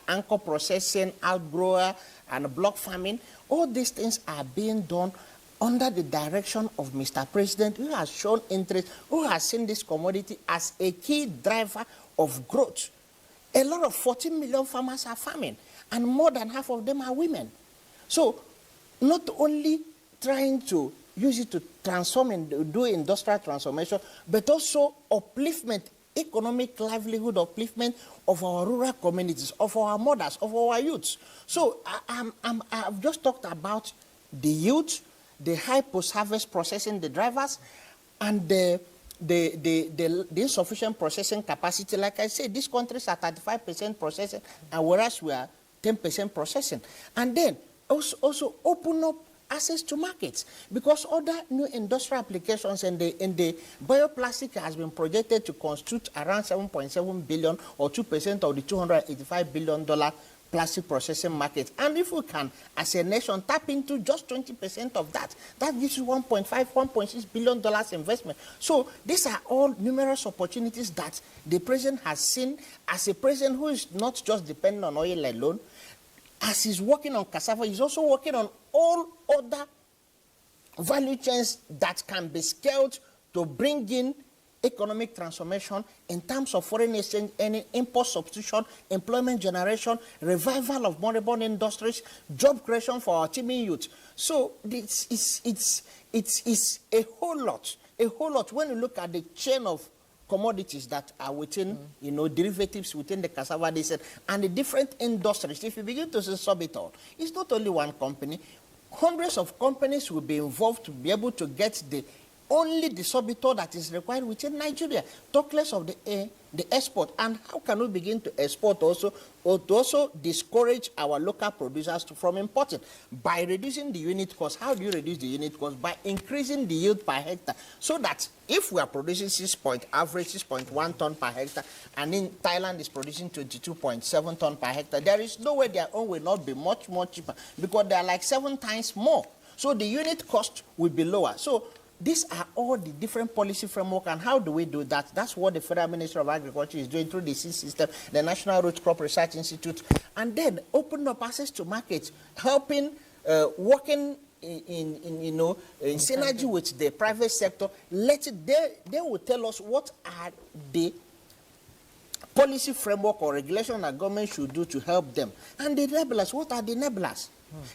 anchor processing, outgrower, and block farming. All these things are being done under the direction of Mr. President, who has shown interest, who has seen this commodity as a key driver of growth. A lot of 14 million farmers are farming, and more than half of them are women. So, not only trying to use it to transform and do industrial transformation, but also upliftment, economic livelihood upliftment of our rural communities, of our mothers, of our youths. So, I've just talked about the youth, the high post-harvest processing, the drivers, and the insufficient processing capacity. Like I said, these countries are 35% processing, and whereas we are 10% processing. And then also open up access to markets, because other new industrial applications and the bioplastic has been projected to constitute around 7.7 billion or 2% of the $285 billion plastic processing market. And if we can, as a nation, tap into just 20% of that, that gives you $1.5, $1.6 billion investment. So these are all numerous opportunities that the president has seen as a president who is not just dependent on oil alone. As he's working on cassava, he's also working on all other value chains that can be scaled to bring in economic transformation in terms of foreign exchange, any import substitution, employment generation, revival of moribund industries, job creation for our teeming youth. So it's a whole lot. When you look at the chain of commodities that are within, derivatives within the cassava, they said, and the different industries, if you begin to sub it all, it's not only one company. Hundreds of companies will be involved to be able to get only the sorbitol that is required within Nigeria, talk less of the export. And how can we begin to export also, or to also discourage our local producers from importing? By reducing the unit cost. How do you reduce the unit cost? By increasing the yield per hectare, so that if we are producing average 6.1 ton per hectare, and in Thailand is producing 22.7 ton per hectare, there is no way their own will not be much, much cheaper, because they are like 7 times more. So the unit cost will be lower. So these are all the different policy framework, and how do we do that? That's what the Federal Ministry of Agriculture is doing through the seed system, the National Root Crop Research Institute, and then open up access to markets, helping, working in synergy with the private sector. They will tell us what are the policy framework or regulation that government should do to help them. And the enablers, what are the enablers?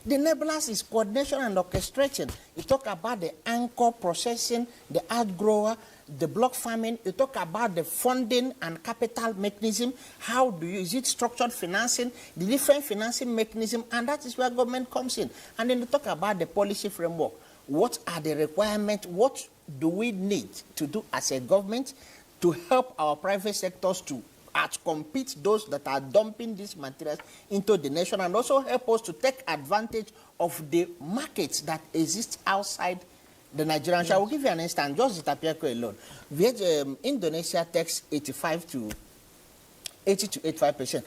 The enablers is coordination and orchestration. You talk about the anchor processing, the outgrower, the block farming. You talk about the funding and capital mechanism. How do you, is it structured financing, the different financing mechanism, and that is where government comes in. And then you talk about the policy framework. What are the requirements? What do we need to do as a government to help our private sectors to outcompete those that are dumping these materials into the nation, and also help us to take advantage of the markets that exist outside the Nigerian. Yes. I will give you an instance, just the tapioca alone. Indonesia takes 80 to 85%.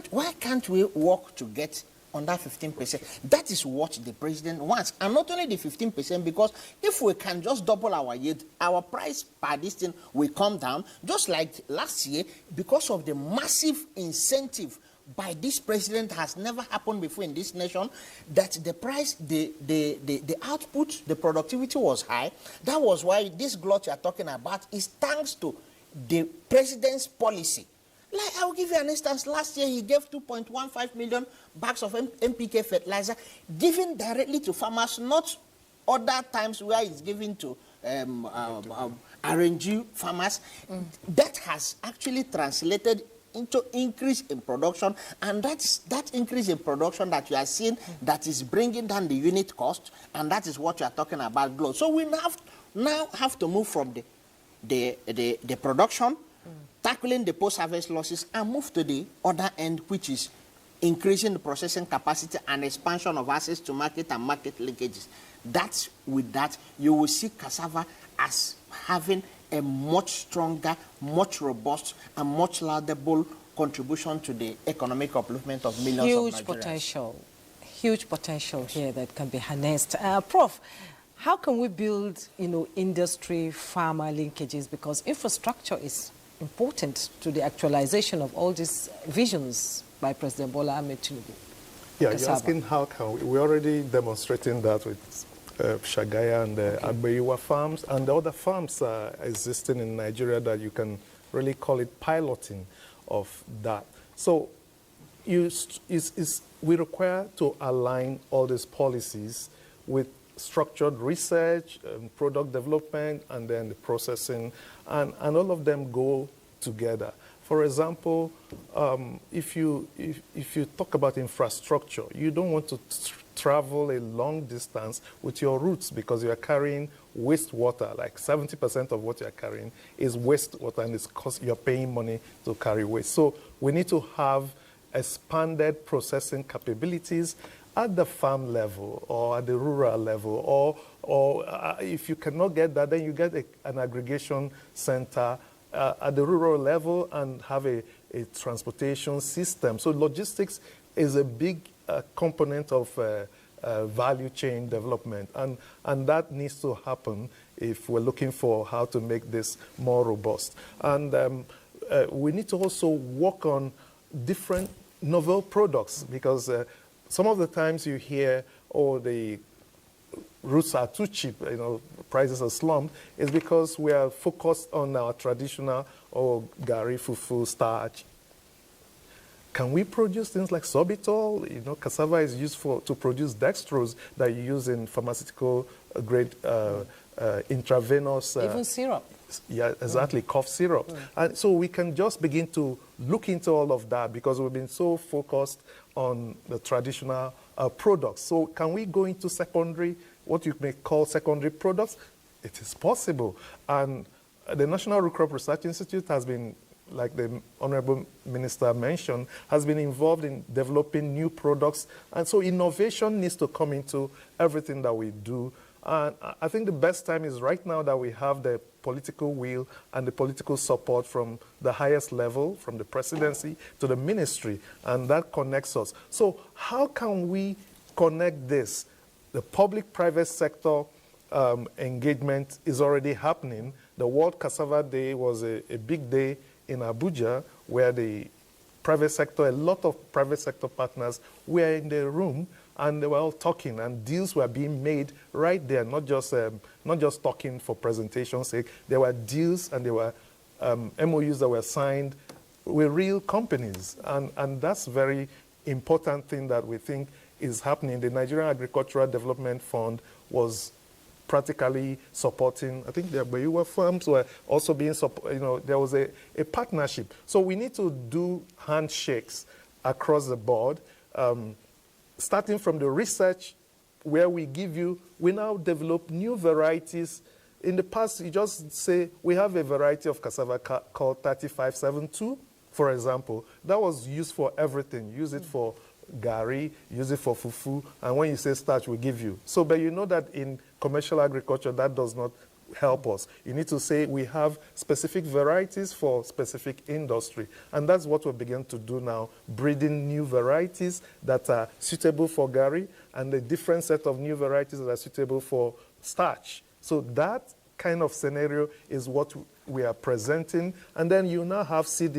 Why can't we work to get on that 15%? That is what the president wants. And not only the 15%, because if we can just double our yield, our price per this thing will come down, just like last year, because of the massive incentive by this president has never happened before in this nation, that the price, the output, the productivity was high. That was why this glut you are talking about is thanks to the president's policy. Like, I will give you an instance. Last year, he gave 2.15 million bags of NPK fertilizer, given directly to farmers, not other times where it's given to RNG farmers. That has actually translated into increase in production, and that's that increase in production that you are seeing that is bringing down the unit cost, and that is what you are talking about growth. So we now have to move from the production, tackling the post-harvest losses, and move to the other end, which is increasing the processing capacity and expansion of access to market and market linkages. With that, you will see cassava as having a much stronger, much robust, and much laudable contribution to the economic upliftment of millions of Nigerians. Huge potential here that can be harnessed. Prof, how can we build, industry-farmer linkages? Because infrastructure is important to the actualization of all these visions by President Bola Ahmed Tinubu. Yeah, you're asking how can we? We're already demonstrating that with Shagaya and Agbeyiwa farms, and the other farms existing in Nigeria that you can really call it piloting of that. So we require to align all these policies with structured research, product development, and then the processing, and all of them go together. For example, if you talk about infrastructure, you don't want to travel a long distance with your roots because you are carrying wastewater. Like 70% of what you are carrying is wastewater, and it's cost, you're paying money to carry waste. So we need to have expanded processing capabilities at the farm level or at the rural level, or if you cannot get that, then you get an aggregation center at the rural level and have a transportation system. So logistics is a big component of value chain development, and that needs to happen if we're looking for how to make this more robust. And we need to also work on different novel products, because some of the times you hear, oh, the roots are too cheap, prices are slumped, is because we are focused on our traditional gari, fufu, starch. Can we produce things like sorbitol? Cassava is used to produce dextrose that you use in pharmaceutical grade intravenous. Even syrup. Yeah, exactly, cough syrup. And so we can just begin to look into all of that because we've been so focused on the traditional products. So can we go into secondary, what you may call secondary products? It is possible. And the National Root Crop Research Institute has been, like the Honorable Minister mentioned, has been involved in developing new products. And so innovation needs to come into everything that we do. And I think the best time is right now that we have the political will and the political support from the highest level, from the presidency to the ministry, and that connects us. So how can we connect this? The public-private sector engagement is already happening. The World Cassava Day was a big day in Abuja, where the private sector, a lot of private sector partners were in the room, and they were all talking, and deals were being made right there, not just talking for presentation's sake. There were deals, and there were MOUs that were signed real companies. And that's very important thing that we think is happening. The Nigerian Agricultural Development Fund was practically supporting, I think the Abuja farms were also being, there was a partnership. So we need to do handshakes across the board, starting from the research where we now develop new varieties. In the past, you just say, we have a variety of cassava called 3572, for example. That was used for everything. Use it for gari, use it for fufu, and when you say starch, we give you. So, but you know that in commercial agriculture, that does not help us. You need to say we have specific varieties for specific industry. And that's what we begin to do now, breeding new varieties that are suitable for gari and a different set of new varieties that are suitable for starch. So that kind of scenario is what we are presenting. And then you now have seed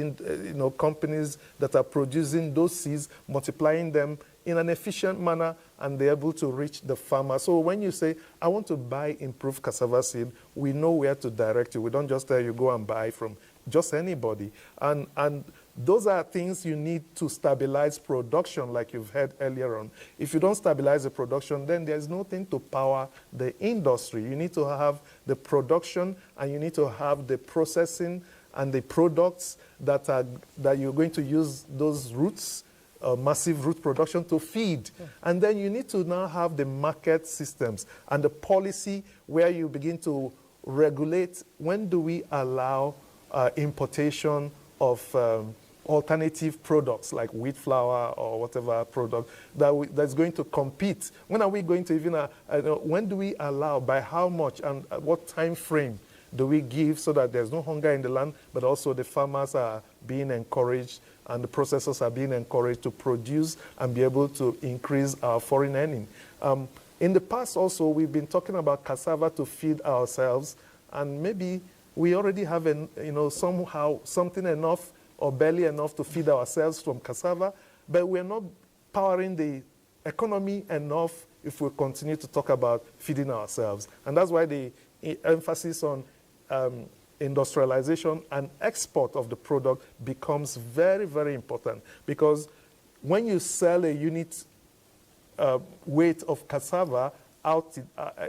companies that are producing those seeds, multiplying them in an efficient manner, and they're able to reach the farmer. So when you say, I want to buy improved cassava seed, we know where to direct you. We don't just tell you go and buy from just anybody. And those are things you need to stabilize production, like you've heard earlier on. If you don't stabilize the production, then there's nothing to power the industry. You need to have the production, and you need to have the processing and the products that you're going to use those roots, massive root production to feed. Yeah. And then you need to now have the market systems and the policy where you begin to regulate when do we allow importation of alternative products like wheat flour or whatever product that's going to compete. When are we going to even, when do we allow, by how much, and what time frame do we give so that there's no hunger in the land, but also the farmers are being encouraged and the processors are being encouraged to produce and be able to increase our foreign earning. In the past also, we've been talking about cassava to feed ourselves, and maybe we already have somehow something enough or barely enough to feed ourselves from cassava, but we're not powering the economy enough if we continue to talk about feeding ourselves. And that's why the emphasis on industrialization and export of the product becomes very, very important, because when you sell a unit weight of cassava out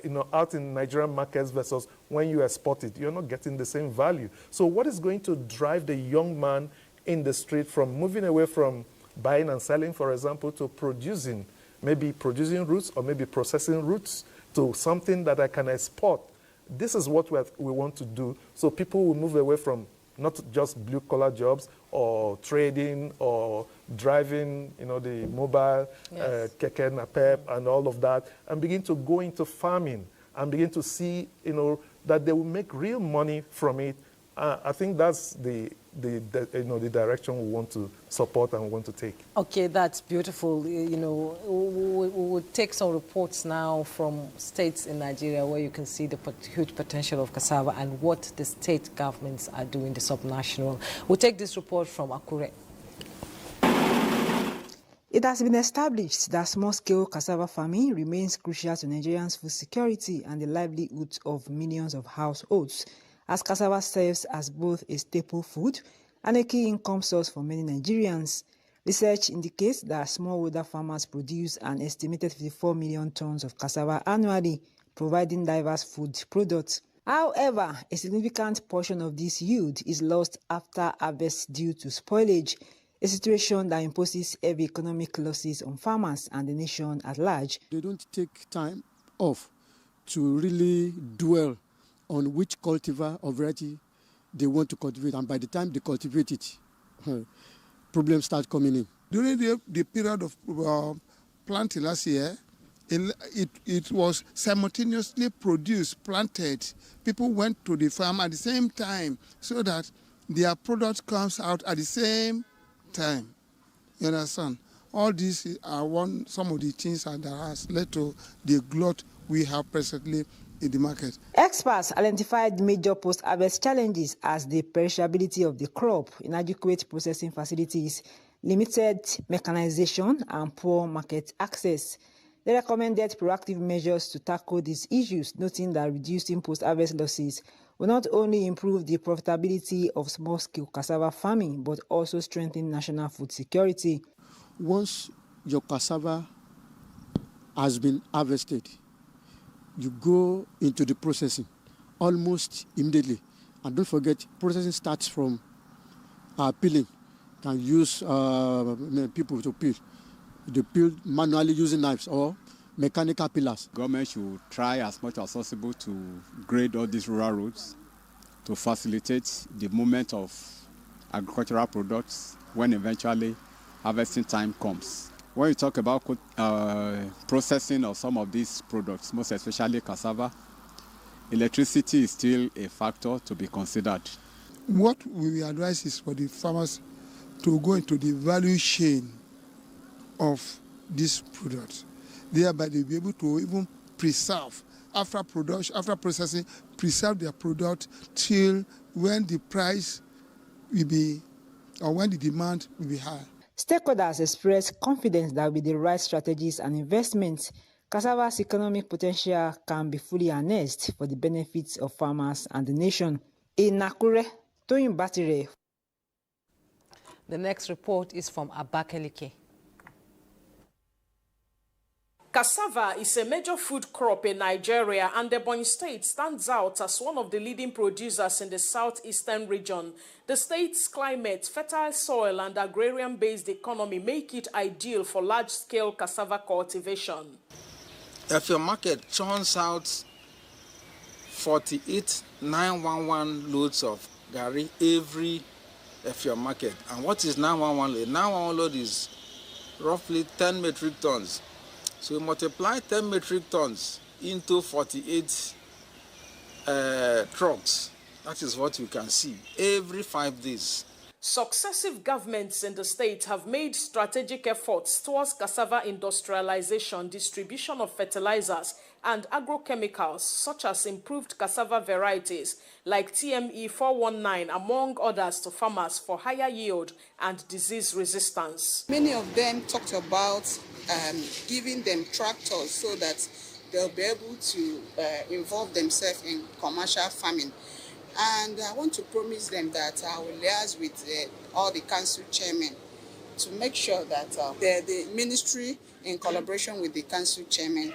in Nigerian markets versus when you export it, you're not getting the same value. So what is going to drive the young man in the street from moving away from buying and selling, for example, to producing, maybe producing roots or maybe processing roots to something that I can export? This is what we want to do. So people will move away from not just blue-collar jobs or trading or driving, the mobile, yes, keke napep and all of that, and begin to go into farming and begin to see, that they will make real money from it. I think that's the direction we want to support and we want to take. Okay, that's beautiful. We will take some reports now from states in Nigeria where you can see the huge potential of cassava and what the state governments are doing, the subnational. We'll take this report from Akure. It has been established that small-scale cassava farming remains crucial to Nigerians' food security and the livelihoods of millions of households, as cassava serves as both a staple food and a key income source for many Nigerians. Research indicates that smallholder farmers produce an estimated 54 million tons of cassava annually, providing diverse food products. However, a significant portion of this yield is lost after harvest due to spoilage, a situation that imposes heavy economic losses on farmers and the nation at large. They don't take time off to really dwell on which cultivar or variety they want to cultivate, and by the time they cultivate it, problems start coming in. During the period of planting last year, it was simultaneously produced, planted. People went to the farm at the same time so that their product comes out at the same time. You understand? All these are some of the things that has led to the glut we have presently in the market. Experts identified major post-harvest challenges as the perishability of the crop, inadequate processing facilities, limited mechanization, and poor market access. They recommended proactive measures to tackle these issues, noting that reducing post-harvest losses will not only improve the profitability of small-scale cassava farming, but also strengthen national food security. Once your cassava has been harvested, you go into the processing almost immediately. And don't forget, processing starts from peeling. You can use people to peel. They peel manually using knives or mechanical peelers. Government should try as much as possible to grade all these rural roads to facilitate the movement of agricultural products when eventually harvesting time comes. When you talk about processing of some of these products, most especially cassava, electricity is still a factor to be considered. What we advise is for the farmers to go into the value chain of this product. Thereby they'll be able to even preserve, after production, after processing, preserve their product till when the price will be, or when the demand will be high. Stakeholders express confidence that with the right strategies and investments, cassava's economic potential can be fully harnessed for the benefits of farmers and the nation. In Nakure, Toyin Batire. The next report is from Abakaliki. Cassava is a major food crop in Nigeria, and Ebonyi State stands out as one of the leading producers in the southeastern region. The state's climate, fertile soil, and agrarian-based economy make it ideal for large-scale cassava cultivation. If your market churns out 48,911 loads of gari every Fyour market, and what is 911 load? 911 load is roughly 10 metric tons. So we multiply 10 metric tons into 48 trucks. That is what you can see every 5 days. Successive governments in the state have made strategic efforts towards cassava industrialization, distribution of fertilizers and agrochemicals, such as improved cassava varieties like TME 419, among others, to farmers for higher yield and disease resistance. Many of them talked about giving them tractors so that they'll be able to involve themselves in commercial farming. And I want to promise them that I will liaise with all the council chairmen to make sure that the ministry, in collaboration with the council chairmen,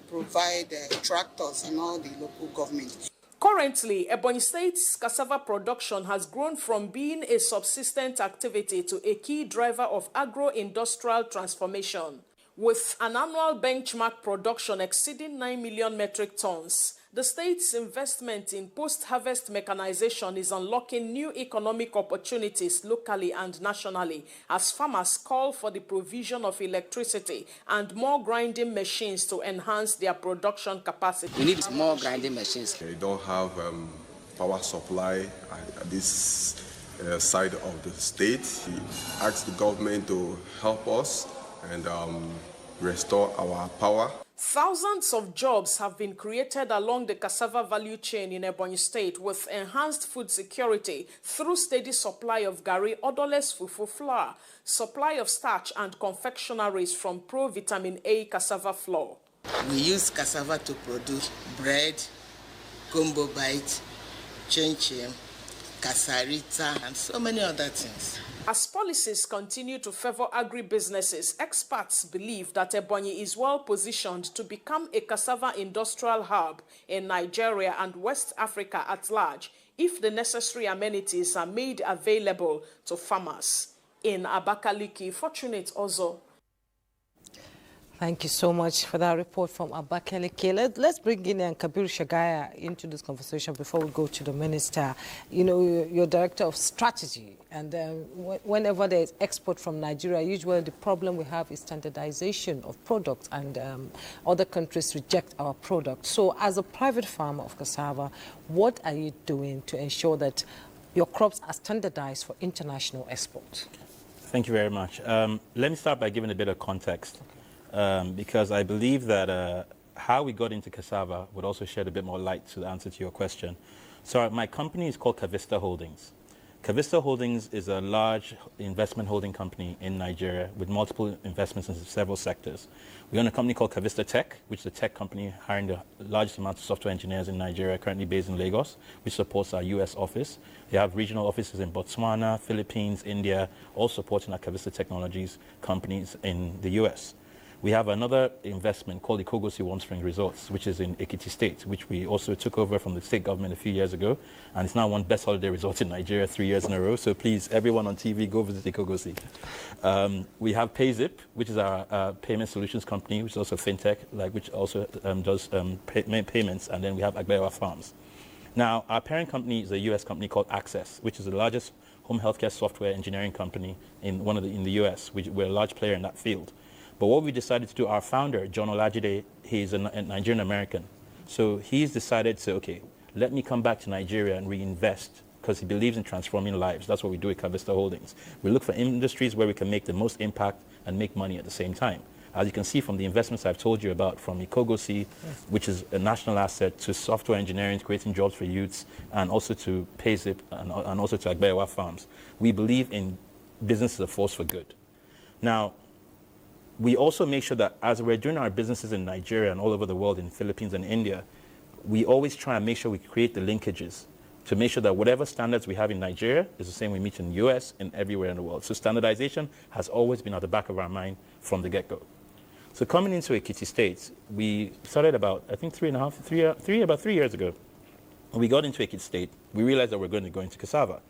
provide tractors in all the local government. Currently, Ebonyi State's cassava production has grown from being a subsistent activity to a key driver of agro-industrial transformation. With an annual benchmark production exceeding 9 million metric tons, the state's investment in post-harvest mechanization is unlocking new economic opportunities locally and nationally as farmers call for the provision of electricity and more grinding machines to enhance their production capacity. We need more grinding machines. They don't have power supply at this side of the state. We asked the government to help us and restore our power. Thousands of jobs have been created along the cassava value chain in Ebonyi State with enhanced food security through steady supply of gari, odorless fufu flour, supply of starch and confectionaries from pro-vitamin A cassava flour. We use cassava to produce bread, gumbo bite, chin-chin, kasarita, and so many other things. As policies continue to favor agribusinesses, experts believe that Ebonyi is well positioned to become a cassava industrial hub in Nigeria and West Africa at large if the necessary amenities are made available to farmers. In Abakaliki, Fortunate Ozo. Thank you so much for that report from Abakaliki. Let's bring in Kabir Shagaya into this conversation before we go to the minister. You know, you're director of strategy, and whenever there's export from Nigeria, usually the problem we have is standardization of products, and other countries reject our products. So as a private farmer of cassava, what are you doing to ensure that your crops are standardized for international export? Thank you very much. Let me start by giving a bit of context. Because I believe that how we got into cassava would also shed a bit more light to the answer to your question. So my company is called Cavista Holdings. Cavista Holdings is a large investment holding company in Nigeria with multiple investments in several sectors. We own a company called Cavista Tech, which is a tech company hiring the largest amount of software engineers in Nigeria, currently based in Lagos, which supports our US office. We have regional offices in Botswana, Philippines, India, all supporting our Cavista Technologies companies in the US. We have another investment called Ikogosi Warm Spring Resorts, which is in Ekiti State, which we also took over from the state government a few years ago. And it's now one best holiday resort in Nigeria 3 years in a row. So please, everyone on TV, go visit Ikogosi. We have PayZip, which is our payment solutions company, which is also fintech, which also does payments. And then we have Agbewa Farms. Now, our parent company is a US company called Access, which is the largest home healthcare software engineering company in the US. We're a large player in that field. But what we decided to do, our founder, John Olajide, he's a Nigerian American. So he's decided to, okay, let me come back to Nigeria and reinvest, because he believes in transforming lives. That's what we do at Cavista Holdings. We look for industries where we can make the most impact and make money at the same time. As you can see from the investments I've told you about, from Ikogosi, which is a national asset, to software engineering, creating jobs for youths, and also to PayZip, and also to Agbewa Farms. We believe in business as a force for good. Now, we also make sure that as we're doing our businesses in Nigeria and all over the world, in Philippines and India, we always try and make sure we create the linkages to make sure that whatever standards we have in Nigeria is the same we meet in the US and everywhere in the world. So standardization has always been at the back of our mind from the get-go. So coming into Ekiti State, we started about, I think, about 3 years ago. When we got into Ekiti State, we realized that we're going to go into cassava.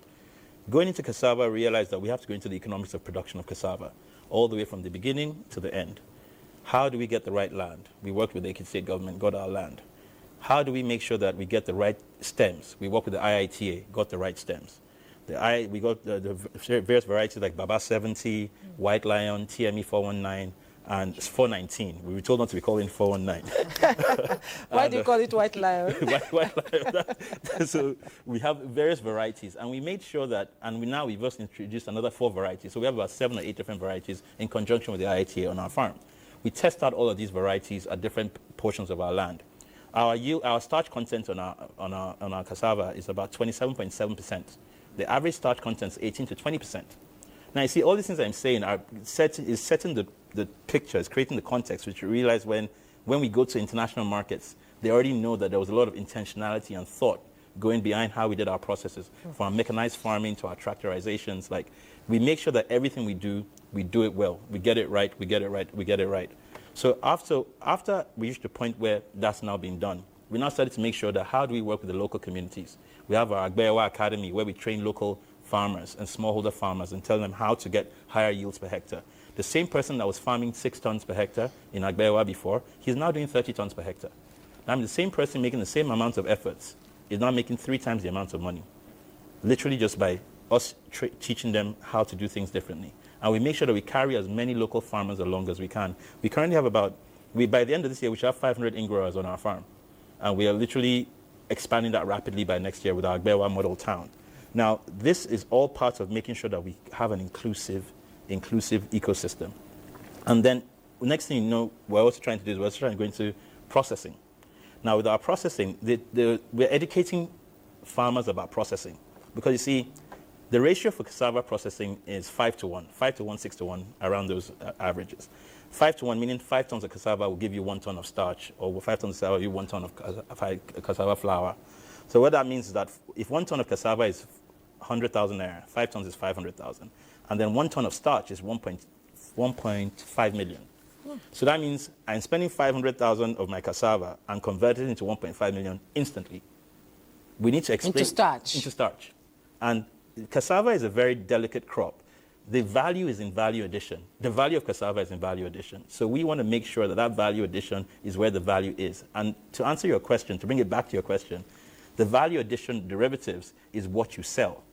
Going into cassava, we realized that we have to go into the economics of production of cassava, all the way from the beginning to the end. How do we get the right land? We worked with the Ekiti State government, got our land. How do we make sure that we get the right stems? We worked with the IITA, got the right stems. We got the various varieties like Baba 70, White Lion, TME 419, and 419. We were told not to be calling 419. Why do you call it White Lion? White Lion. So we have various varieties, and we made sure that, and we've just introduced another 4 varieties. So we have about 7 or 8 different varieties in conjunction with the IITA on our farm. We test out all of these varieties at different portions of our land. Our yield, our starch content on our cassava is about 27.7%. The average starch content is 18 to 20%. Now, you see, all these things I'm saying is setting the picture, is creating the context, which you realize when we go to international markets, they already know that there was a lot of intentionality and thought going behind how we did our processes, from our mechanized farming to our tractorizations. Like, we make sure that everything we do it well. We get it right, we get it right, we get it right. So after we reached the point where that's now being done, we now started to make sure that how do we work with the local communities? We have our Agbewa Academy, where we train local farmers and smallholder farmers and tell them how to get higher yields per hectare. The same person that was farming 6 tons per hectare in Agbewa before, he's now doing 30 tons per hectare. Now, the same person making the same amount of efforts is now making 3 times the amount of money, literally just by us teaching them how to do things differently. And we make sure that we carry as many local farmers along as we can. We currently have by the end of this year, we should have 500 in-growers on our farm. And we are literally expanding that rapidly by next year with our Agbewa model town. Now, this is all part of making sure that we have an inclusive ecosystem. And then, next thing you know, we're also trying to go into processing. Now, with our processing, we're educating farmers about processing. Because you see, the ratio for cassava processing is 5 to 1, 5 to 1, 6 to 1, around those averages. 5 to 1, meaning 5 tons of cassava will give you 1 ton of starch, or 5 tons of cassava will give you 1 ton of cassava flour. So what that means is that if 1 ton of cassava is 100,000 naira, 5 tons is 500,000. And then 1 ton of starch is 1.5 million. So that means I'm spending 500,000 of my cassava and converting it into 1.5 million instantly. We need to explain. Into starch. And cassava is a very delicate crop. The value is in value addition. The value of cassava is in value addition. So we want to make sure that that value addition is where the value is. And to answer your question, to bring it back to your question, the value addition derivatives is what you sell.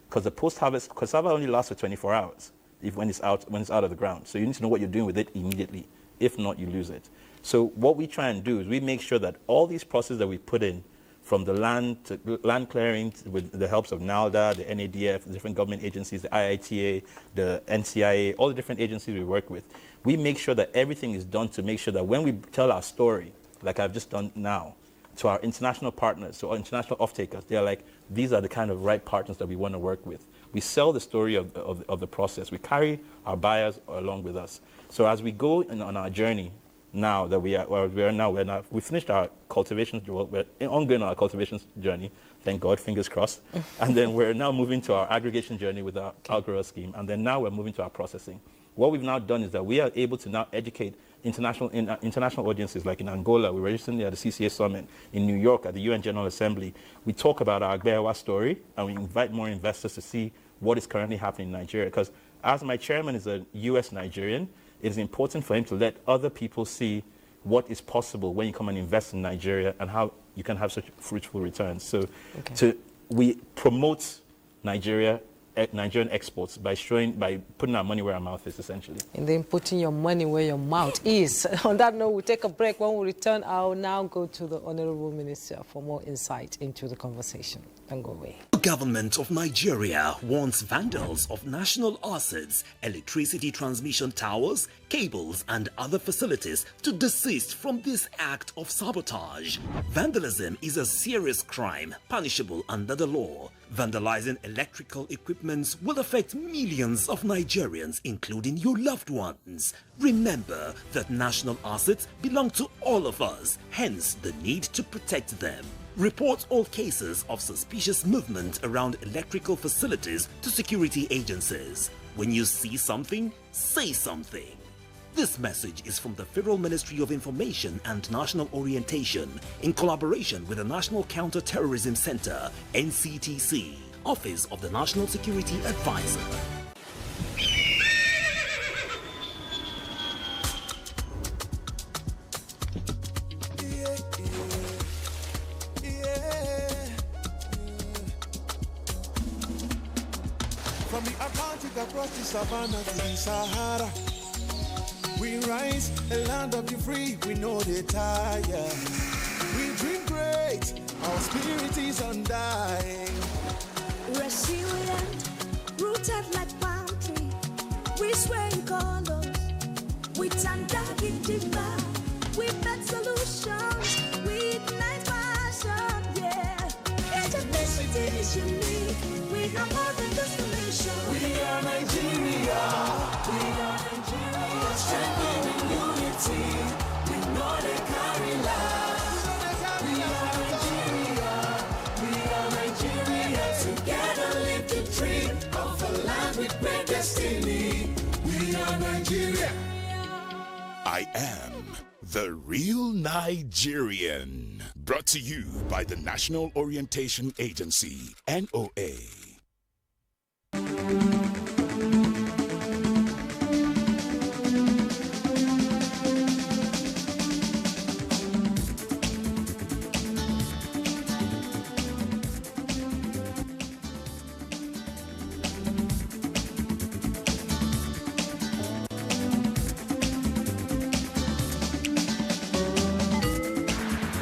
Because the post-harvest cassava only lasts for 24 hours when it's out of the ground. So you need to know what you're doing with it immediately. If not, you lose it. So what we try and do is we make sure that all these processes that we put in, from the land clearing with the helps of NALDA, the NADF, the different government agencies, the IITA, the NCIA, all the different agencies we work with, we make sure that everything is done to make sure that when we tell our story, like I've just done now, to our international partners, to our international off-takers. They're like, these are the kind of right partners that we want to work with. We sell the story of the process. We carry our buyers along with us. So as we go on our journey now that we finished our cultivation, we're ongoing on our cultivation journey, thank God, fingers crossed. And then we're now moving to our aggregation journey with our outgrower scheme. And then now we're moving to our processing. What we've now done is that we are able to now educate international audiences, like in Angola. We were recently at the CCA Summit. In New York at the UN General Assembly. We talk about our Agbewa story, and we invite more investors to see what is currently happening in Nigeria. Because as my chairman is a US Nigerian, it is important for him to let other people see what is possible when you come and invest in Nigeria and how you can have such fruitful returns. So we promote Nigerian exports by putting our money where our mouth is, essentially. And then putting your money where your mouth is. On that note, we'll take a break. When we return, I'll now go to the Honorable Minister for more insight into the conversation. Don't go away. The government of Nigeria warns vandals of national assets, electricity transmission towers, cables, and other facilities to desist from this act of sabotage. Vandalism is a serious crime punishable under the law. Vandalizing electrical equipments will affect millions of Nigerians, including your loved ones. Remember that national assets belong to all of us, hence the need to protect them. Report all cases of suspicious movement around electrical facilities to security agencies. When you see something, say something. This message is from the Federal Ministry of Information and National Orientation in collaboration with the National Counter-Terrorism Center, NCTC, Office of the National Security Advisor. From the Atlantic across the savannah to the Sahara, we rise, a land of the free, we know they tire. We dream great, our spirit is undying. Resilient, rooted like palm tree, we sway in colors, with undying demand. We make solutions, we ignite passion, yeah. Education is unique, we have more than just a mission. We are Nigeria, we are Nigeria, strengthening unity, we know they carry lives. We are Nigeria, we are Nigeria, together live the dream of a land with great destiny. We are Nigeria. I am the real Nigerian. Brought to you by the National Orientation Agency, NOA.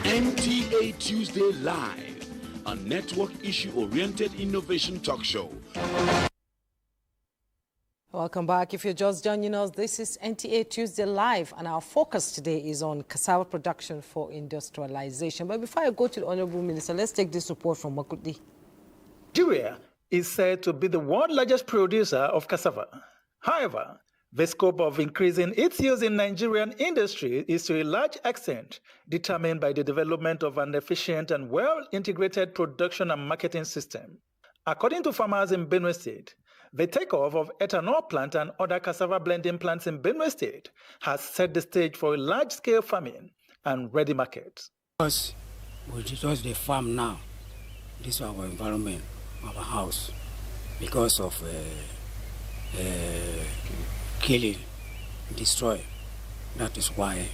NTA Tuesday Live, a network issue-oriented innovation talk show. Welcome back. If you're just joining us, this is NTA Tuesday Live, and our focus today is on cassava production for industrialization. But before I go to the Honorable Minister, let's take this report from Makudi. Nigeria is said to be the world's largest producer of cassava. However, the scope of increasing its use in Nigerian industry is to a large extent determined by the development of an efficient and well-integrated production and marketing system. According to farmers in Benue State, the takeoff of ethanol plant and other cassava blending plants in Benue State has set the stage for a large-scale farming and ready market. Because we just the farm now, this is our environment, our house, because of killing, destroy. That is why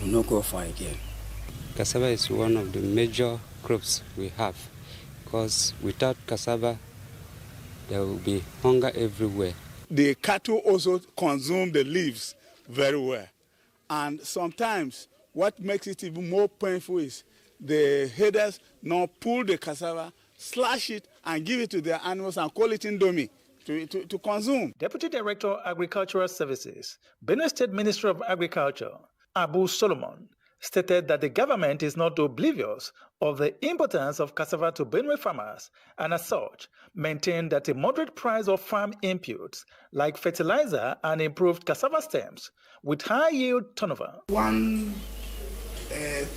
we no go for again. Cassava is one of the major crops we have, because without cassava, there will be hunger everywhere. The cattle also consume the leaves very well. And sometimes what makes it even more painful is the herders now pull the cassava, slash it, and give it to their animals and call it indomie to consume. Deputy Director, Agricultural Services, Benue State Ministry of Agriculture, Abu Solomon, stated that the government is not oblivious of the importance of cassava to Benue farmers, and as such, maintained that a moderate price of farm inputs like fertilizer and improved cassava stems with high yield turnover. One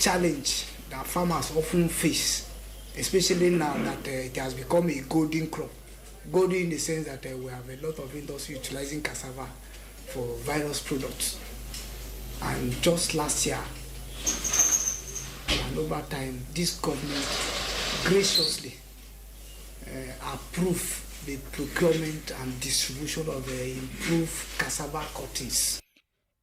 challenge that farmers often face, especially now that it has become a golden crop, golden in the sense that we have a lot of industry utilizing cassava for various products. And just last year, and over time, this government graciously approved the procurement and distribution of improved cassava cuttings.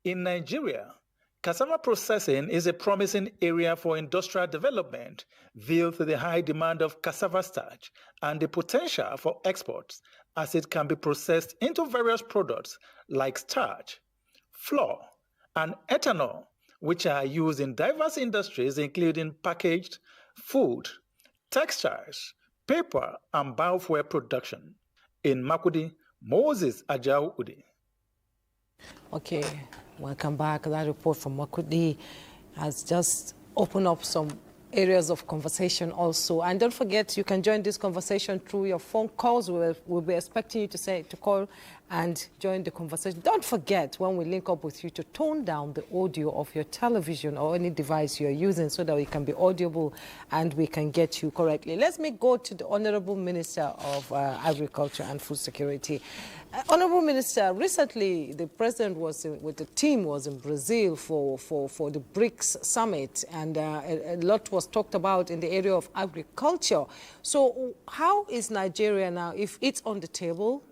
In Nigeria, cassava processing is a promising area for industrial development, viewed through the high demand of cassava starch and the potential for exports, as it can be processed into various products like starch, flour, and ethanol, which are used in diverse industries including packaged food, textiles, paper, and biofuel production. In Makudi, Moses Ajao Udi. Okay, welcome back. That report from Makudi has just opened up some areas of conversation also. And don't forget, you can join this conversation through your phone calls. We'll be expecting you to call and join the conversation. Don't forget, when we link up with you, to tone down the audio of your television or any device you're using so that we can be audible and we can get you correctly. Let me go to the Honorable Minister of Agriculture and Food Security. Honorable Minister, recently the President with the team was in Brazil for the BRICS summit, and a lot was talked about in the area of agriculture. So how is Nigeria now, if it's on the table,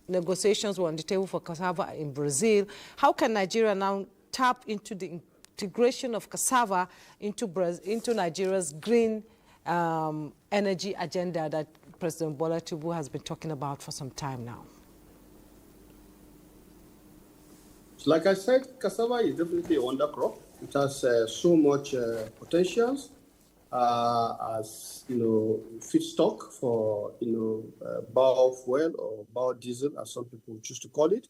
negotiations were on the table for cassava in Brazil, how can Nigeria now tap into the integration of cassava into Nigeria's green energy agenda that President Bola Tinubu has been talking about for some time now? Like I said, cassava is definitely a wonder crop. It has so much potential as feedstock for biofuel or biodiesel, as some people choose to call it.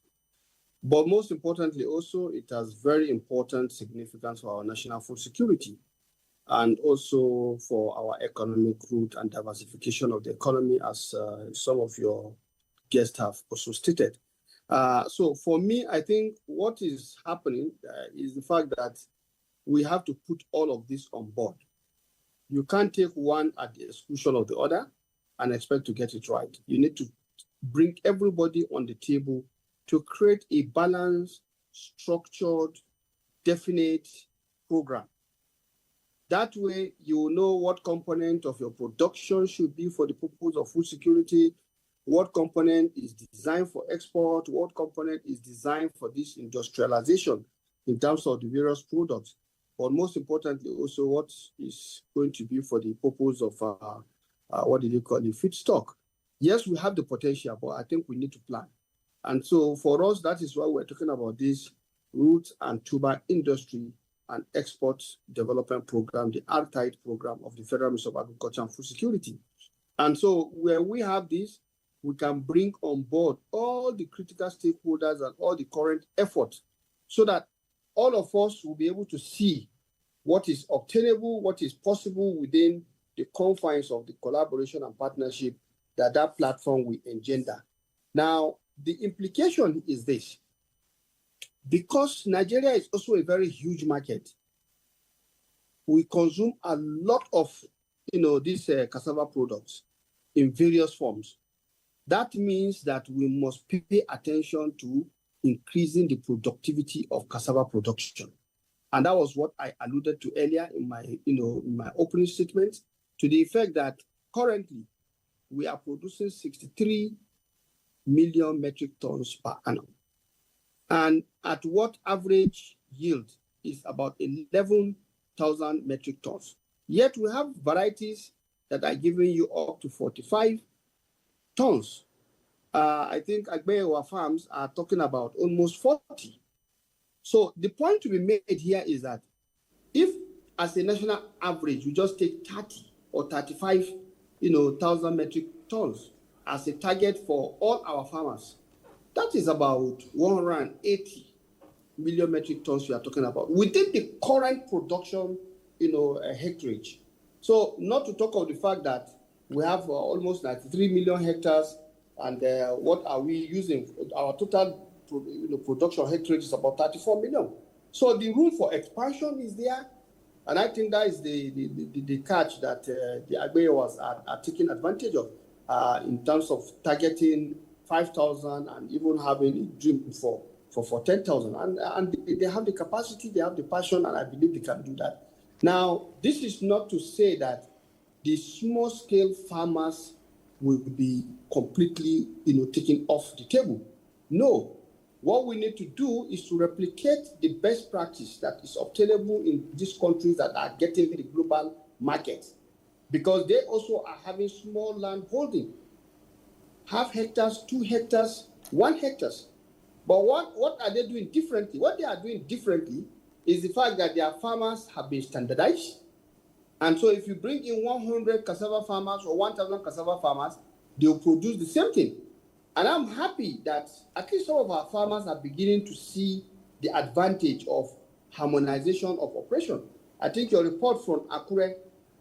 But most importantly, also it has very important significance for our national food security, and also for our economic growth and diversification of the economy, as some of your guests have also stated. So for me, I think what is happening is the fact that we have to put all of this on board. You can't take one at the exclusion of the other and expect to get it right. You need to bring everybody on the table to create a balanced, structured, definite program. That way, you will know what component of your production should be for the purpose of food security, what component is designed for export, what component is designed for this industrialization in terms of the various products, but most importantly also what is going to be for the purpose of what do they call it, feedstock. Yes, we have the potential, but I think we need to plan. And so for us, that is why we're talking about this root and tuber industry and export development program, the RTIDE program of the Federal Ministry of Agriculture and Food Security. And so where we have this, we can bring on board all the critical stakeholders and all the current efforts so that all of us will be able to see what is obtainable, what is possible within the confines of the collaboration and partnership that platform will engender. Now, the implication is this. Because Nigeria is also a very huge market, we consume a lot of these cassava products in various forms. That means that we must pay attention to increasing the productivity of cassava production. And that was what I alluded to earlier in my opening statement, to the effect that currently we are producing 63 million metric tons per annum. And at what average yield is about 11,000 metric tons. Yet we have varieties that are giving you up to 45 tons. I think Agbewa farms are talking about almost 40. So the point to be made here is that if as a national average, you just take 30 or 35, 1,000 metric tons as a target for all our farmers, that is about 180 million metric tons you are talking about within the current production, hectarage. So not to talk of the fact that we have almost 93 million hectares, and what are we using? Our total production hectarage is about 34 million. So the room for expansion is there, and I think that is the catch that the Agbewas are taking advantage of in terms of targeting 5,000 and even having a dream for 10,000. And they have the capacity, they have the passion, and I believe they can do that. Now, this is not to say that the small-scale farmers will be completely, taken off the table. No. What we need to do is to replicate the best practice that is obtainable in these countries that are getting the global market, because they also are having small land holding, half hectares, 2 hectares, 1 hectares. But what are they doing differently? What they are doing differently is the fact that their farmers have been standardized. And so if you bring in 100 cassava farmers or 1,000 cassava farmers, they'll produce the same thing. And I'm happy that at least some of our farmers are beginning to see the advantage of harmonization of operation. I think your report from Akure,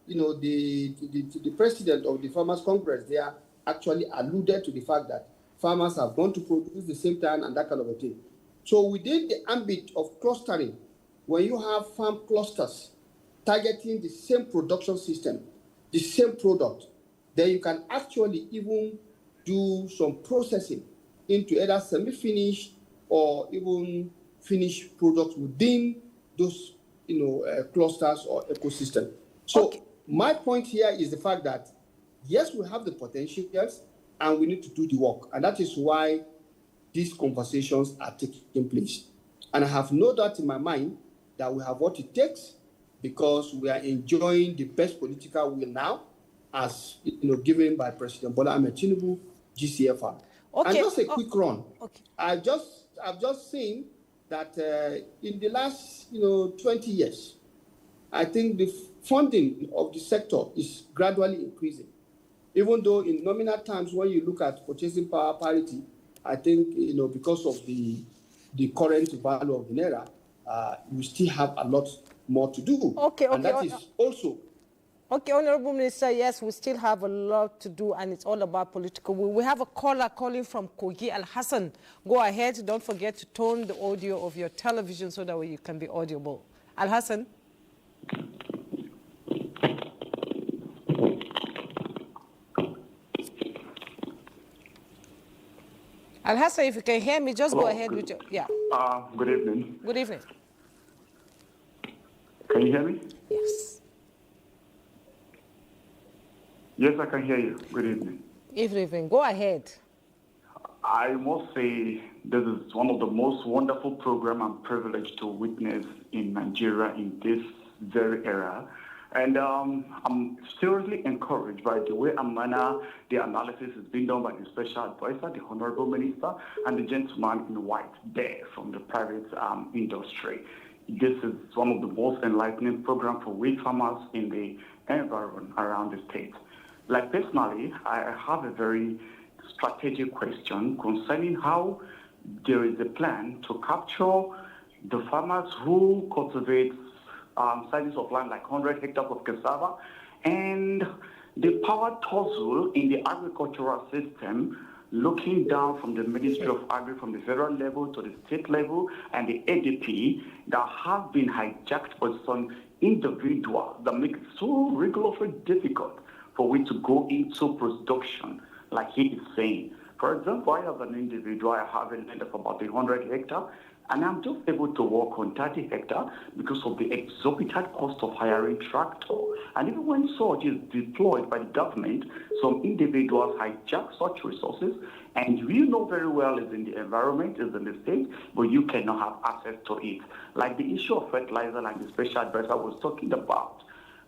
the president of the Farmers Congress there actually alluded to the fact that farmers have gone to produce the same time and that kind of a thing. So within the ambit of clustering, when you have farm clusters targeting the same production system, the same product, then you can actually even do some processing into either semi-finished or even finished products within those, clusters or ecosystem. So my point here is the fact that, yes, we have the potentials and we need to do the work. And that is why these conversations are taking place. And I have no doubt in my mind that we have what it takes, because we are enjoying the best political will now, as given by President Bola Ahmed Tinubu, GCFR. And just a quick run. I've just seen that in the last 20 years, I think the funding of the sector is gradually increasing. Even though in nominal terms, when you look at purchasing power parity, I think because of the current value of the naira, we still have a lot more to do. And that is also. Okay, Honorable Minister, yes, we still have a lot to do, and it's all about political will. We have a caller calling from Kogi. Al-Hassan, go ahead. Don't forget to tone the audio of your television so that way you can be audible. Al-Hassan? Al-Hassan, if you can hear me, just go ahead with your... Yeah. Good evening. Good evening. Can you hear me? Yes. Yes, I can hear you. Good evening. Evening. Go ahead. I must say this is one of the most wonderful programs I'm privileged to witness in Nigeria in this very era. And I'm seriously encouraged by the way and manner the analysis is being done by the special advisor, the Honorable Minister, and the gentleman in white there from the private industry. This is one of the most enlightening programs for wheat farmers in the environment around the state. Like personally, I have a very strategic question concerning how there is a plan to capture the farmers who cultivate sizes of land like 100 hectares of cassava, and the power tussle in the agricultural system, looking down from the Ministry of Agri from the federal level to the state level and the ADP, that have been hijacked by some individuals that make it so rigorously difficult for we to go into production, like he is saying. For example, I as an individual, I have a land of about 100 hectares, and I'm just able to work on 30 hectares because of the exorbitant cost of hiring tractor. And even when such is deployed by the government, some individuals hijack such resources, and you know very well it's in the environment, it's in the state, but you cannot have access to it. Like the issue of fertilizer, like the special advisor was talking about.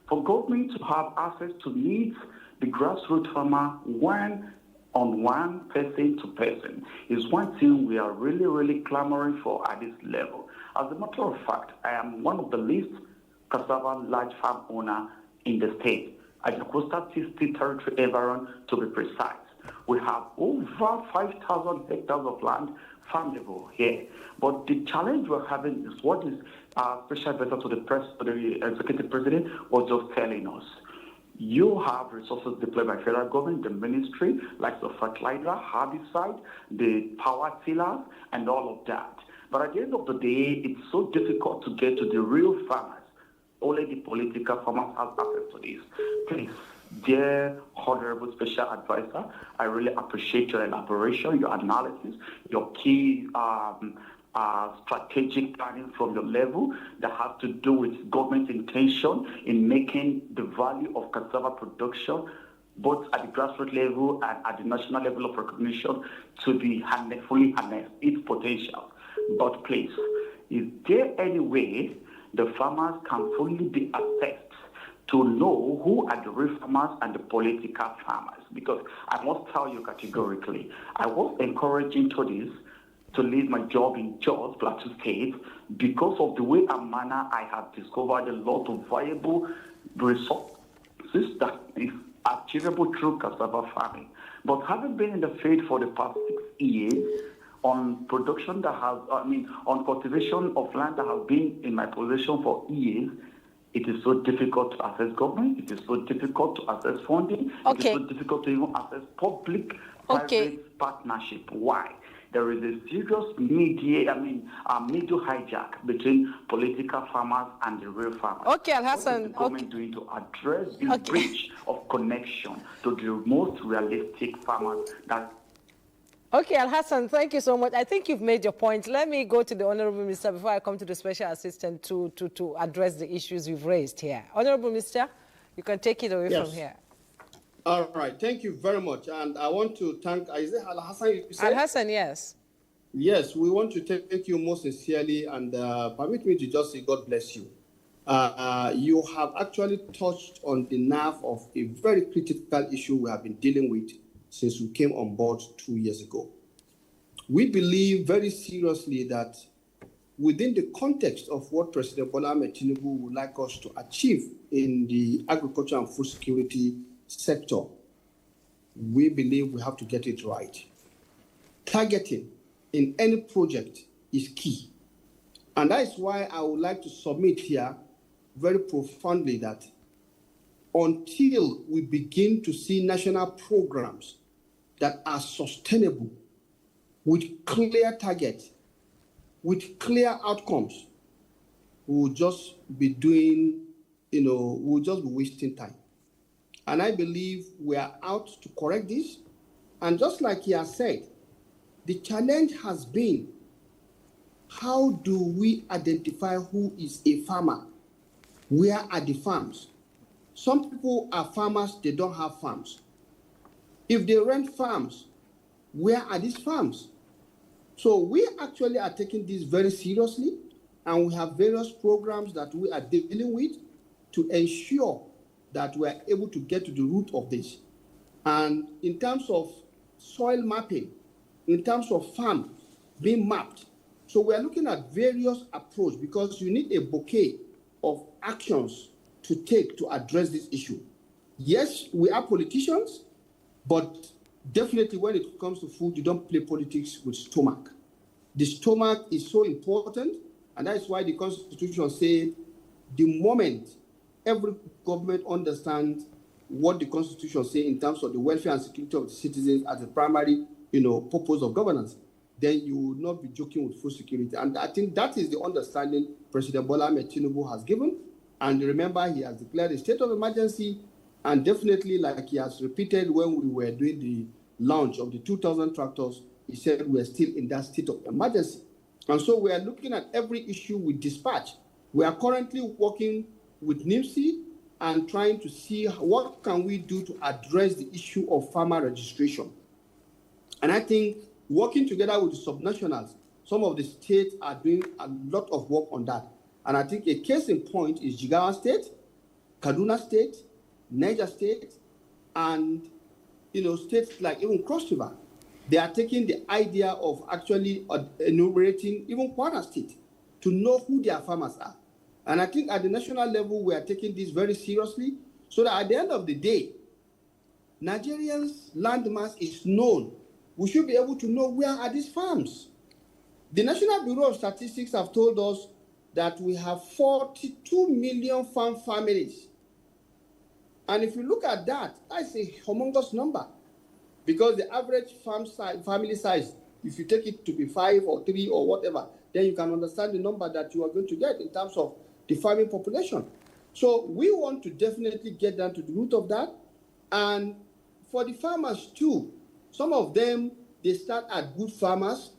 For government to have access to needs the grassroots farmer one-on-one, person to person, is one thing we are really, really clamoring for at this level. As a matter of fact, I am one of the least cassava large farm owner in the state, at the coastal state territory environment to be precise. We have over 5,000 hectares of land farmable here. But the challenge we're having is what is special advisor to the executive president was just telling us. You have resources deployed by federal government, the ministry, like the fertilizer, herbicide, the power tillers, and all of that. But at the end of the day, it's so difficult to get to the real farmers. Only the political farmers have access to this. Please, dear Honorable Special Advisor, I really appreciate your elaboration, your analysis, your key strategic planning from your level that has to do with government intention in making the value of cassava production, both at the grassroots level and at the national level of recognition, to be fully harnessed, its potential. But please, is there any way the farmers can fully be assessed to know who are the real farmers and the political farmers? Because I must tell you categorically, I was encouraging to this to leave my job in Jos, Plateau State, because of the way and manner I have discovered a lot of viable resources that is achievable through cassava farming. But having been in the field for the past 6 years, on production that has, on cultivation of land that has been in my possession for years, it is so difficult to access government. It is so difficult to access funding. It is so difficult to even access public-private partnership. Why? There is a serious media hijack between political farmers and the real farmers. Okay, Al-Hassan. What is the government doing to address this breach of connection to the most realistic farmers? Okay, Al-Hassan, thank you so much. I think you've made your point. Let me go to the Honorable Minister before I come to the Special Assistant to address the issues you've raised here. Honorable Minister, you can take it away from here. All right, thank you very much. And I want to thank, is it Al-Hassan? Al-Hassan, yes. Yes, we want to thank you most sincerely, and permit me to just say God bless you. You have actually touched on the nerve of a very critical issue we have been dealing with since we came on board 2 years ago. We believe very seriously that within the context of what President Bola Ahmed Tinubu would like us to achieve in the agriculture and food security sector, we believe we have to get it right. Targeting in any project is key. And that is why I would like to submit here very profoundly that until we begin to see national programs that are sustainable, with clear targets, with clear outcomes, we will just be doing, we'll just be wasting time. And I believe we are out to correct this. And just like he has said, the challenge has been, how do we identify who is a farmer? Where are the farms? Some people are farmers, they don't have farms. If they rent farms, where are these farms? So we actually are taking this very seriously, and we have various programs that we are dealing with to ensure that we are able to get to the root of this. And in terms of soil mapping, in terms of farm being mapped, so we are looking at various approaches because you need a bouquet of actions to take to address this issue. Yes, we are politicians, but definitely when it comes to food, you don't play politics with stomach. The stomach is so important, and that is why the Constitution said the moment every government understands what the Constitution says in terms of the welfare and security of the citizens as a primary, purpose of governance, then you will not be joking with food security. And I think that is the understanding President Bola Ahmed Tinubu has given. And remember, he has declared a state of emergency, and definitely, like he has repeated when we were doing the launch of the 2,000 tractors, he said we are still in that state of emergency. And so we are looking at every issue with dispatch. We are currently working with NIMSI and trying to see what can we do to address the issue of farmer registration. And I think working together with the subnationals, some of the states are doing a lot of work on that. And I think a case in point is Jigawa State, Kaduna State, Niger State, and states like even Cross River. They are taking the idea of actually enumerating even Kwara State to know who their farmers are. And I think at the national level, we are taking this very seriously so that at the end of the day, Nigerians' landmass is known. We should be able to know where are these farms. The National Bureau of Statistics have told us that we have 42 million farm families. And if you look at that, that's a humongous number, because the average family size, if you take it to be 5 or 3 or whatever, then you can understand the number that you are going to get in terms of the farming population. So we want to definitely get down to the root of that. And for the farmers too, some of them, they start at good farmers,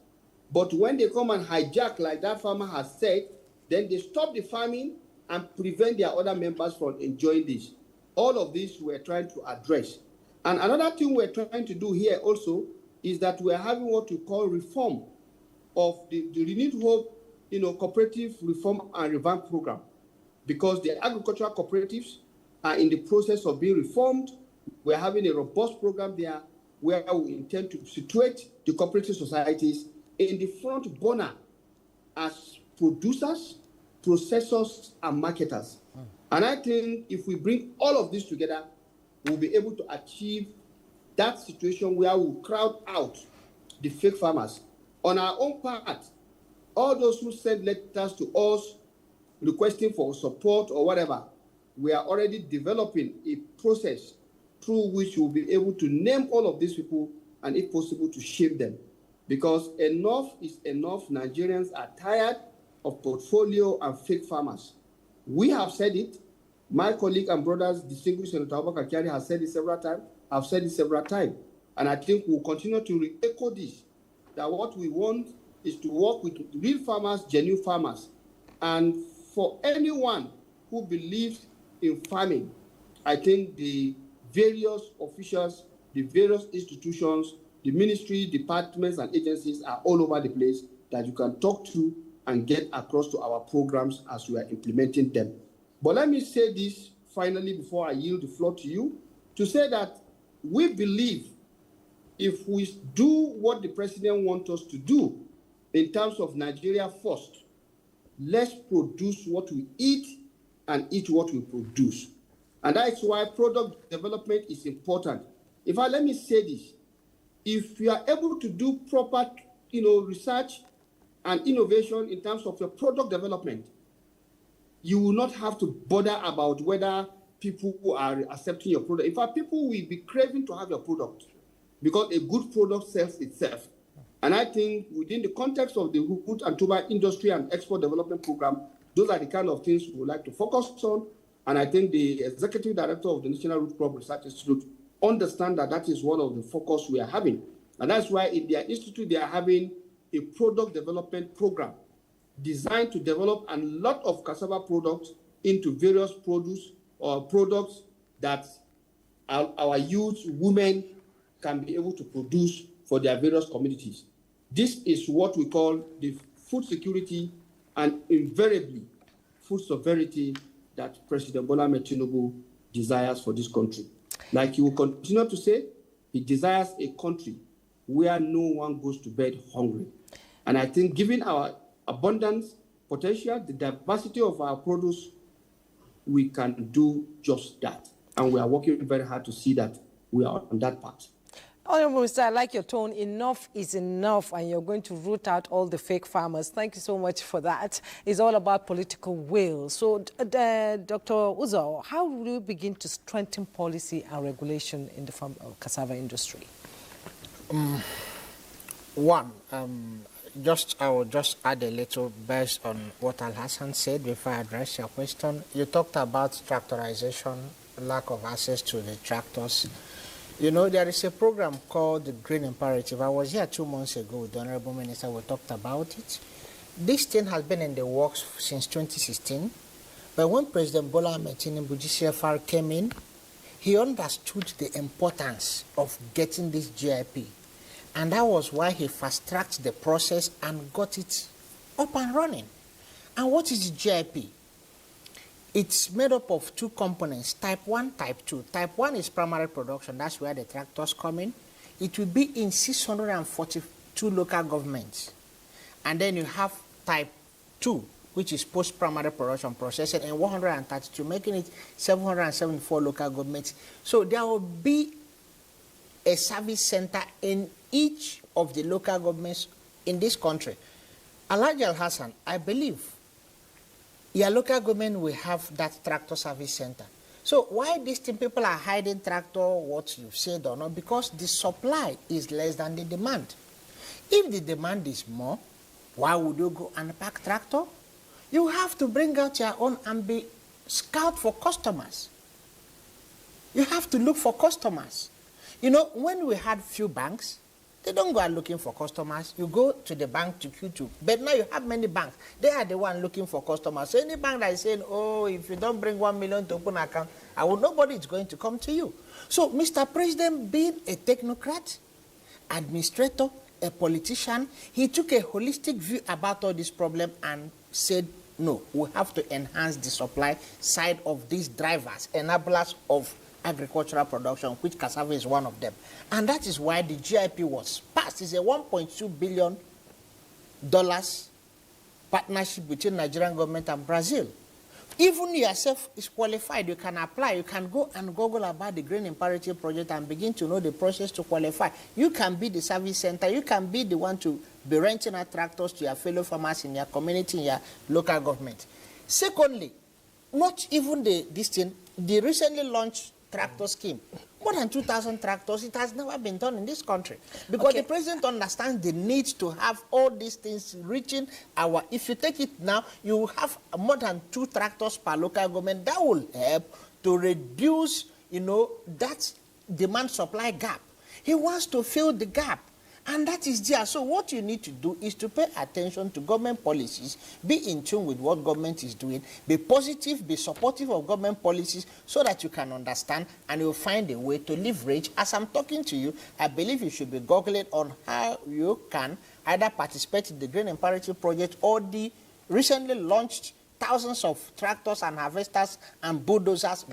but when they come and hijack, like that farmer has said, then they stop the farming and prevent their other members from enjoying this. All of this we're trying to address. And another thing we're trying to do here also is that we're having what we call reform of the Renewed Hope, cooperative reform and revamp program, because the agricultural cooperatives are in the process of being reformed. We're having a robust program there where we intend to situate the cooperative societies in the front burner as producers, processors, and marketers. And I think if we bring all of this together, we'll be able to achieve that situation where we'll crowd out the fake farmers. On our own part, all those who send letters to us requesting for support or whatever, we are already developing a process through which we'll be able to name all of these people and, if possible, to shame them. Because enough is enough. Nigerians are tired of portfolio and fake farmers. We have said it. My colleague and brothers, distinguished Senator Abubakar Kyari, has said it several times. I've said it several times. And I think we'll continue to re-echo this, that what we want is to work with real farmers, genuine farmers. And for anyone who believes in farming, I think the various officials, the various institutions, the ministry, departments, and agencies are all over the place that you can talk to and get across to our programs as we are implementing them. But let me say this finally before I yield the floor to you, to say that we believe if we do what the president wants us to do in terms of Nigeria first, let's produce what we eat and eat what we produce. And that's why product development is important. In fact, let me say this. If you are able to do proper, research and innovation in terms of your product development, you will not have to bother about whether people are accepting your product. In fact, people will be craving to have your product because a good product sells itself. And I think within the context of the root and tuber industry and export development program, those are the kind of things we would like to focus on. And I think the executive director of the National Root Crop Research Institute understand that that is one of the focus we are having. And that's why in their institute, they are having a product development program designed to develop a lot of cassava products into various produce or products that our youth, women can be able to produce for their various communities. This is what we call the food security and invariably food sovereignty that President Bola Ahmed Tinubu desires for this country. Like he will continue to say, he desires a country where no one goes to bed hungry. And I think given our abundance, potential, the diversity of our produce, we can do just that. And we are working very hard to see that we are on that path. Honorable Minister, I like your tone. Enough is enough, and you're going to root out all the fake farmers. Thank you so much for that. It's all about political will. So, Dr. Uzo, how will you begin to strengthen policy and regulation in the cassava industry? I will just add a little based on what Al Hassan said before I address your question. You talked about tractorization, lack of access to the tractors. There is a program called the Green Imperative. I was here 2 months ago with the Honorable Minister. We talked about it. This thing has been in the works since 2016. But when President Bola Ahmed Tinubu GCFR came in, he understood the importance of getting this GIP. And that was why he fast-tracked the process and got it up and running. And what is the GIP? It's made up of 2 components, type 1, type 2. Type 1 is primary production. That's where the tractors come in. It will be in 642 local governments. And then you have type 2, which is post-primary production processing, and 132, making it 774 local governments. So there will be a service center in each of the local governments in this country. Alhaji Al-Hassan, I believe your local government will have that tractor service center. So why these people are hiding tractor, what you said or not? Because the supply is less than the demand. If the demand is more, why would you go and pack tractor? You have to bring out your own and be scout for customers. You have to look for customers. You know, when we had few banks, they don't go out looking for customers. You go to the bank to queue to. But now you have many banks. They are the one looking for customers. So any bank that is saying, oh, if you don't bring 1 million to open an account, nobody is going to come to you. So, Mr. President, being a technocrat, administrator, a politician, he took a holistic view about all this problem and said, no, we have to enhance the supply side of these drivers, enablers of agricultural production, which cassava is one of them. And that is why the GIP was passed. It's a $1.2 billion partnership between Nigerian government and Brazil. Even yourself is qualified. You can apply. You can go and Google about the Green Imperative Project and begin to know the process to qualify. You can be the service center. You can be the one to be renting out tractors to your fellow farmers in your community, in your local government. Secondly, not even the recently launched tractor scheme. More than 2,000 tractors. It has never been done in this country. Because the president understands the need to have all these things reaching our... If you take it now, you have more than 2 tractors per local government. That will help to reduce, that demand-supply gap. He wants to fill the gap. And that is there. So what you need to do is to pay attention to government policies, be in tune with what government is doing, be positive, be supportive of government policies so that you can understand and you'll find a way to leverage. As I'm talking to you, I believe you should be googling on how you can either participate in the Green Imperative Project or the recently launched thousands of tractors and harvesters and bulldozers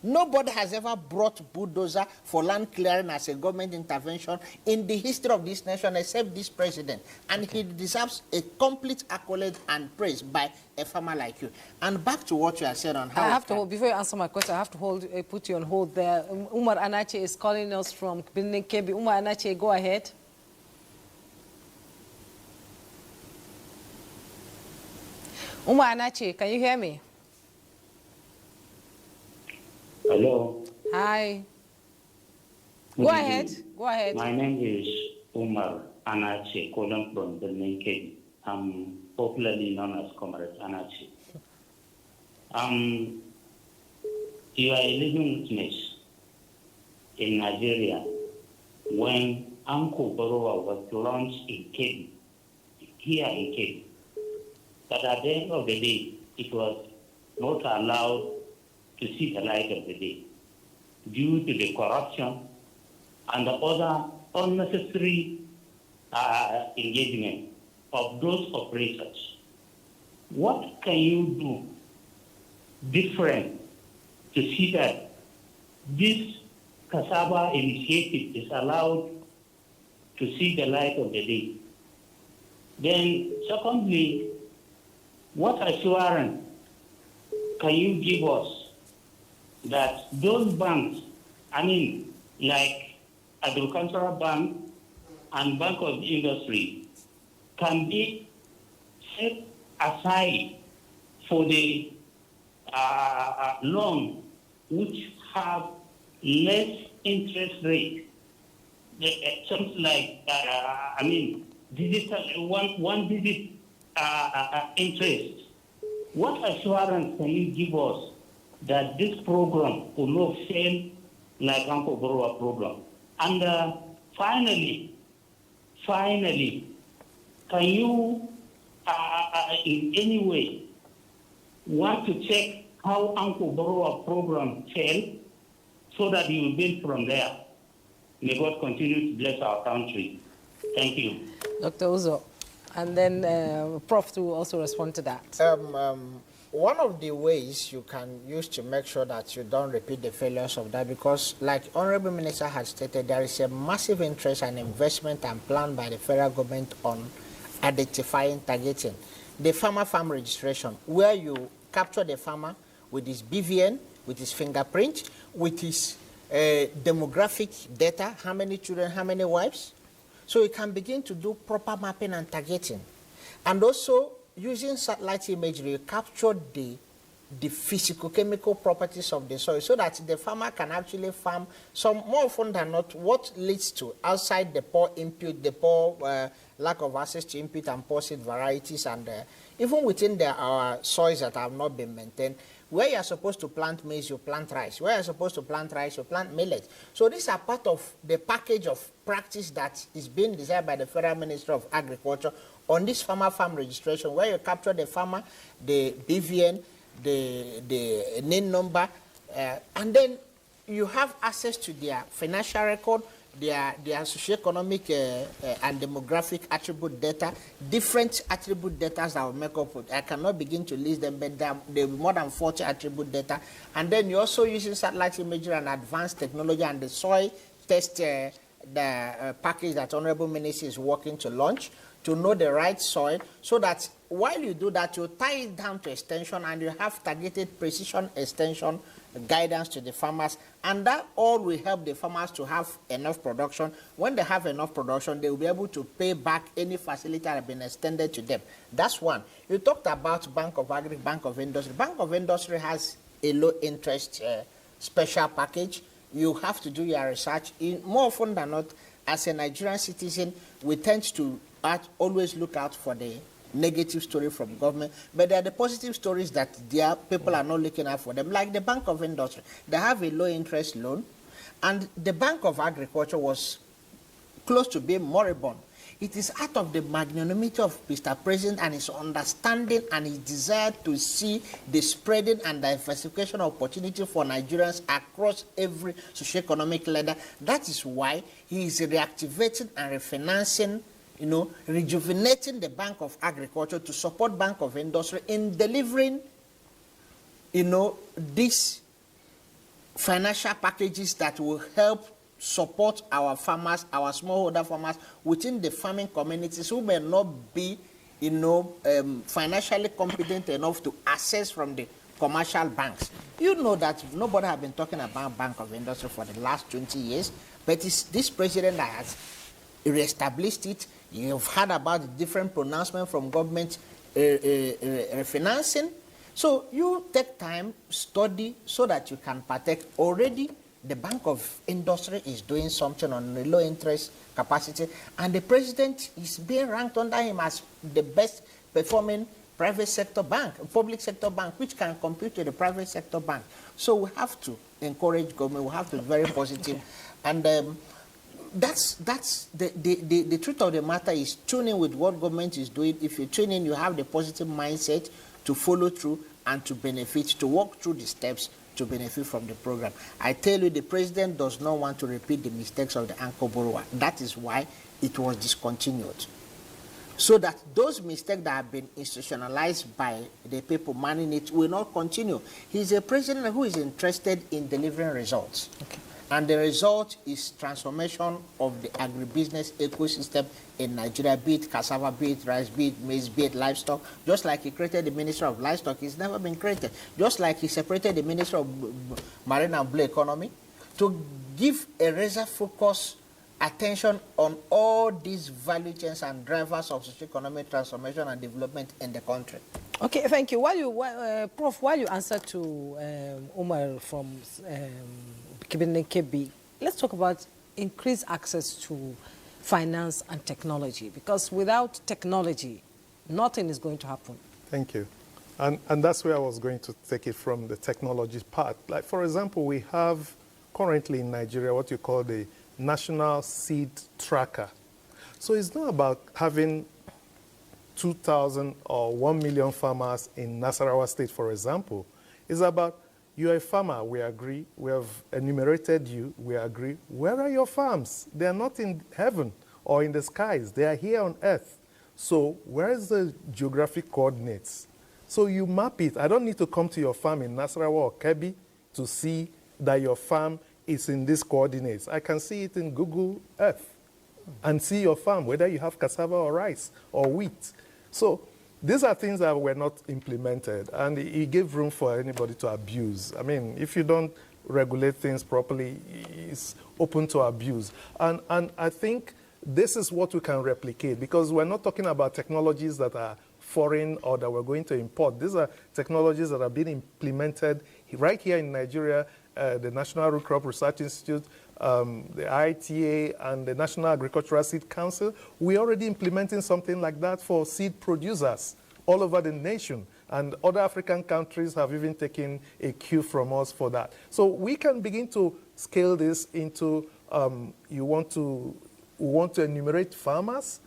nobody has ever brought bulldozer for land clearing as a government intervention in the history of this nation except this president. And he deserves a complete accolade and praise by a farmer like you. And back to what you have said on how... I have to hold, before you answer my question, I have to put you on hold there. Umar Anache is calling us from Kebbi. Umar Anache, go ahead. Umar Anache, can you hear me? Hello. Hi. Go ahead. Go ahead. My name is Umar Anache, calling from the Kebbi. I'm popularly known as Comrade Anache. You are a living witness in Nigeria when Uncle Borowa was launched in Kebbi, here in Kebbi. But at the end of the day, it was not allowed to see the light of the day due to the corruption and the other unnecessary engagement of those operators. What can you do different to see that this cassava initiative is allowed to see the light of the day? Then, secondly, what assurance can you give us that those banks, like Agricultural Bank and Bank of Industry, can be set aside for the loan which have less interest rate, something like, digital, one digit interest? What assurance can you give us that this program will not fail like Uncle Borowa program? And finally, can you in any way want to check how Uncle Borowa program failed so that you will build from there? May God continue to bless our country. Thank you. Dr. Uzo. And then Prof will also respond to that. One of the ways you can use to make sure that you don't repeat the failures of that, because like Honorable Minister has stated, there is a massive interest and investment and plan by the federal government on identifying, targeting the farm registration, where you capture the farmer with his BVN, with his fingerprint, with his demographic data, how many children, how many wives. So you can begin to do proper mapping and targeting. And also, using satellite imagery, you capture the physical-chemical properties of the soil so that the farmer can actually farm some, more often than not, what leads to outside the poor input, the poor lack of access to input and poor seed varieties, and even within our soils that have not been maintained. Where you're supposed to plant maize, you plant rice. Where you're supposed to plant rice, you plant millet. So these are part of the package of practice that is being desired by the Federal Ministry of Agriculture on this farmer farm registration, where you capture the farmer, the BVN, the NIN number, and then you have access to their financial record, their socioeconomic and demographic attribute data, different attribute data that will make up. I cannot begin to list them, but there are more than 40 attribute data. And then you're also using satellite imagery and advanced technology and the soil test package that Honorable Minister is working to launch, to know the right soil, so that while you do that, you tie it down to extension and you have targeted precision extension guidance to the farmers, and that all will help the farmers to have enough production. When they have enough production, they will be able to pay back any facility that has been extended to them. That's one. You talked about Bank of Agri, Bank of Industry. Bank of Industry has a low interest special package. You have to do your research. More often than not, as a Nigerian citizen, we tend to always look out for the negative story from government, but there are the positive stories that their people are not looking out for them, like the Bank of Industry. They have a low interest loan, and the Bank of Agriculture was close to being moribund. It is out of the magnanimity of Mr. President and his understanding and his desire to see the spreading and diversification of opportunity for Nigerians across every socioeconomic ladder. That is why he is reactivating and refinancing, rejuvenating the Bank of Agriculture to support Bank of Industry in delivering, these financial packages that will help support our farmers, our smallholder farmers within the farming communities who may not be, financially competent enough to access from the commercial banks. You know that nobody has been talking about Bank of Industry for the last 20 years, but it's this president that has reestablished it. You've heard about the different pronouncements from government refinancing. So you take time, study, so that you can partake. Already, the Bank of Industry is doing something on the low interest capacity, and the president is being ranked under him as the best performing private sector bank, public sector bank, which can compete with the private sector bank. So we have to encourage government. We have to be very positive. And that's the truth of the matter is tune in with what government is doing. If you tune in, you have the positive mindset to follow through and to benefit, to walk through the steps to benefit from the program. I tell you, the president does not want to repeat the mistakes of the anchor borrower. That is why it was discontinued. So that those mistakes that have been institutionalized by the people manning it will not continue. He's a president who is interested in delivering results. Okay. And the result is transformation of the agribusiness ecosystem in Nigeria, be it cassava, be it rice, be it maize, be it livestock. Just like he created the Ministry of Livestock, it's never been created. Just like he separated the Ministry of Marine and Blue Economy to give a razor focus attention on all these value chains and drivers of socio-economic transformation and development in the country. Okay, thank you. Prof, while you answer to Umar from Kebbi, let's talk about increased access to finance and technology, because without technology, nothing is going to happen. Thank you. And that's where I was going to take it from, the technology part. Like, for example, we have currently in Nigeria what you call the National Seed Tracker. So it's not about having 2,000 or 1 million farmers in Nasarawa State, for example. It's about, you're a farmer, we agree. We have enumerated you, we agree. Where are your farms? They are not in heaven or in the skies. They are here on earth. So where is the geographic coordinates? So you map it. I don't need to come to your farm in Nasarawa or Kebbi to see that your farm is in these coordinates. I can see it in Google Earth and see your farm, whether you have cassava or rice or wheat. So these are things that were not implemented, and it gave room for anybody to abuse. I mean, if you don't regulate things properly, is open to abuse. And I think this is what we can replicate, because we're not talking about technologies that are foreign or that we're going to import. These are technologies that are being implemented right here in Nigeria. The National Root Crop Research Institute, the ITA, and the National Agricultural Seed Council, we're already implementing something like that for seed producers all over the nation. And other African countries have even taken a cue from us for that. So we can begin to scale this into, we want to enumerate farmers.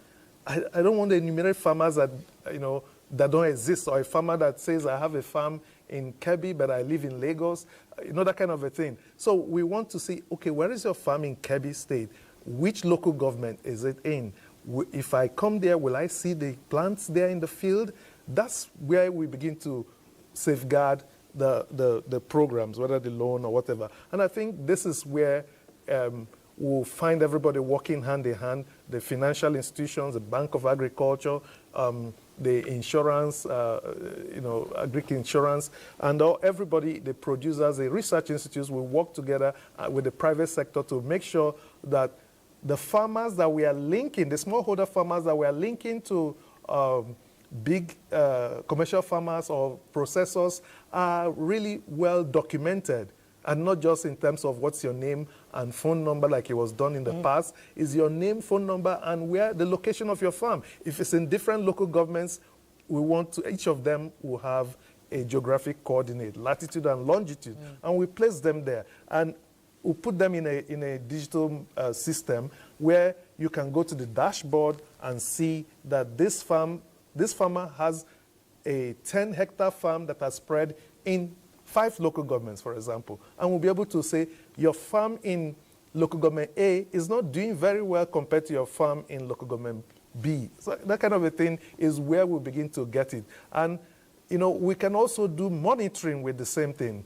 I don't want to enumerate farmers that, that don't exist, or a farmer that says, I have a farm in Kebbi, but I live in Lagos, that kind of a thing. So we want to see, okay, where is your farm in Kebbi State? Which local government is it in? If I come there, will I see the plants there in the field? That's where we begin to safeguard the programs, whether the loan or whatever. And I think this is where we'll find everybody working hand in hand, the financial institutions, the Bank of Agriculture, the insurance, agric insurance, and everybody, the producers, the research institutes will work together with the private sector to make sure that the farmers that we are linking, the smallholder farmers that we are linking to big commercial farmers or processors are really well documented, and not just in terms of what's your name and phone number like it was done in the past. Is your name, phone number, and where the location of your farm. If it's in different local governments, we want to, each of them will have a geographic coordinate, latitude and longitude, and we place them there. And we put them in a digital system where you can go to the dashboard and see that this farmer has a 10-hectare farm that has spread in 5 local governments, for example. And we'll be able to say your farm in local government A is not doing very well compared to your farm in local government B. So that kind of a thing is where we begin to get it. And, we can also do monitoring with the same thing.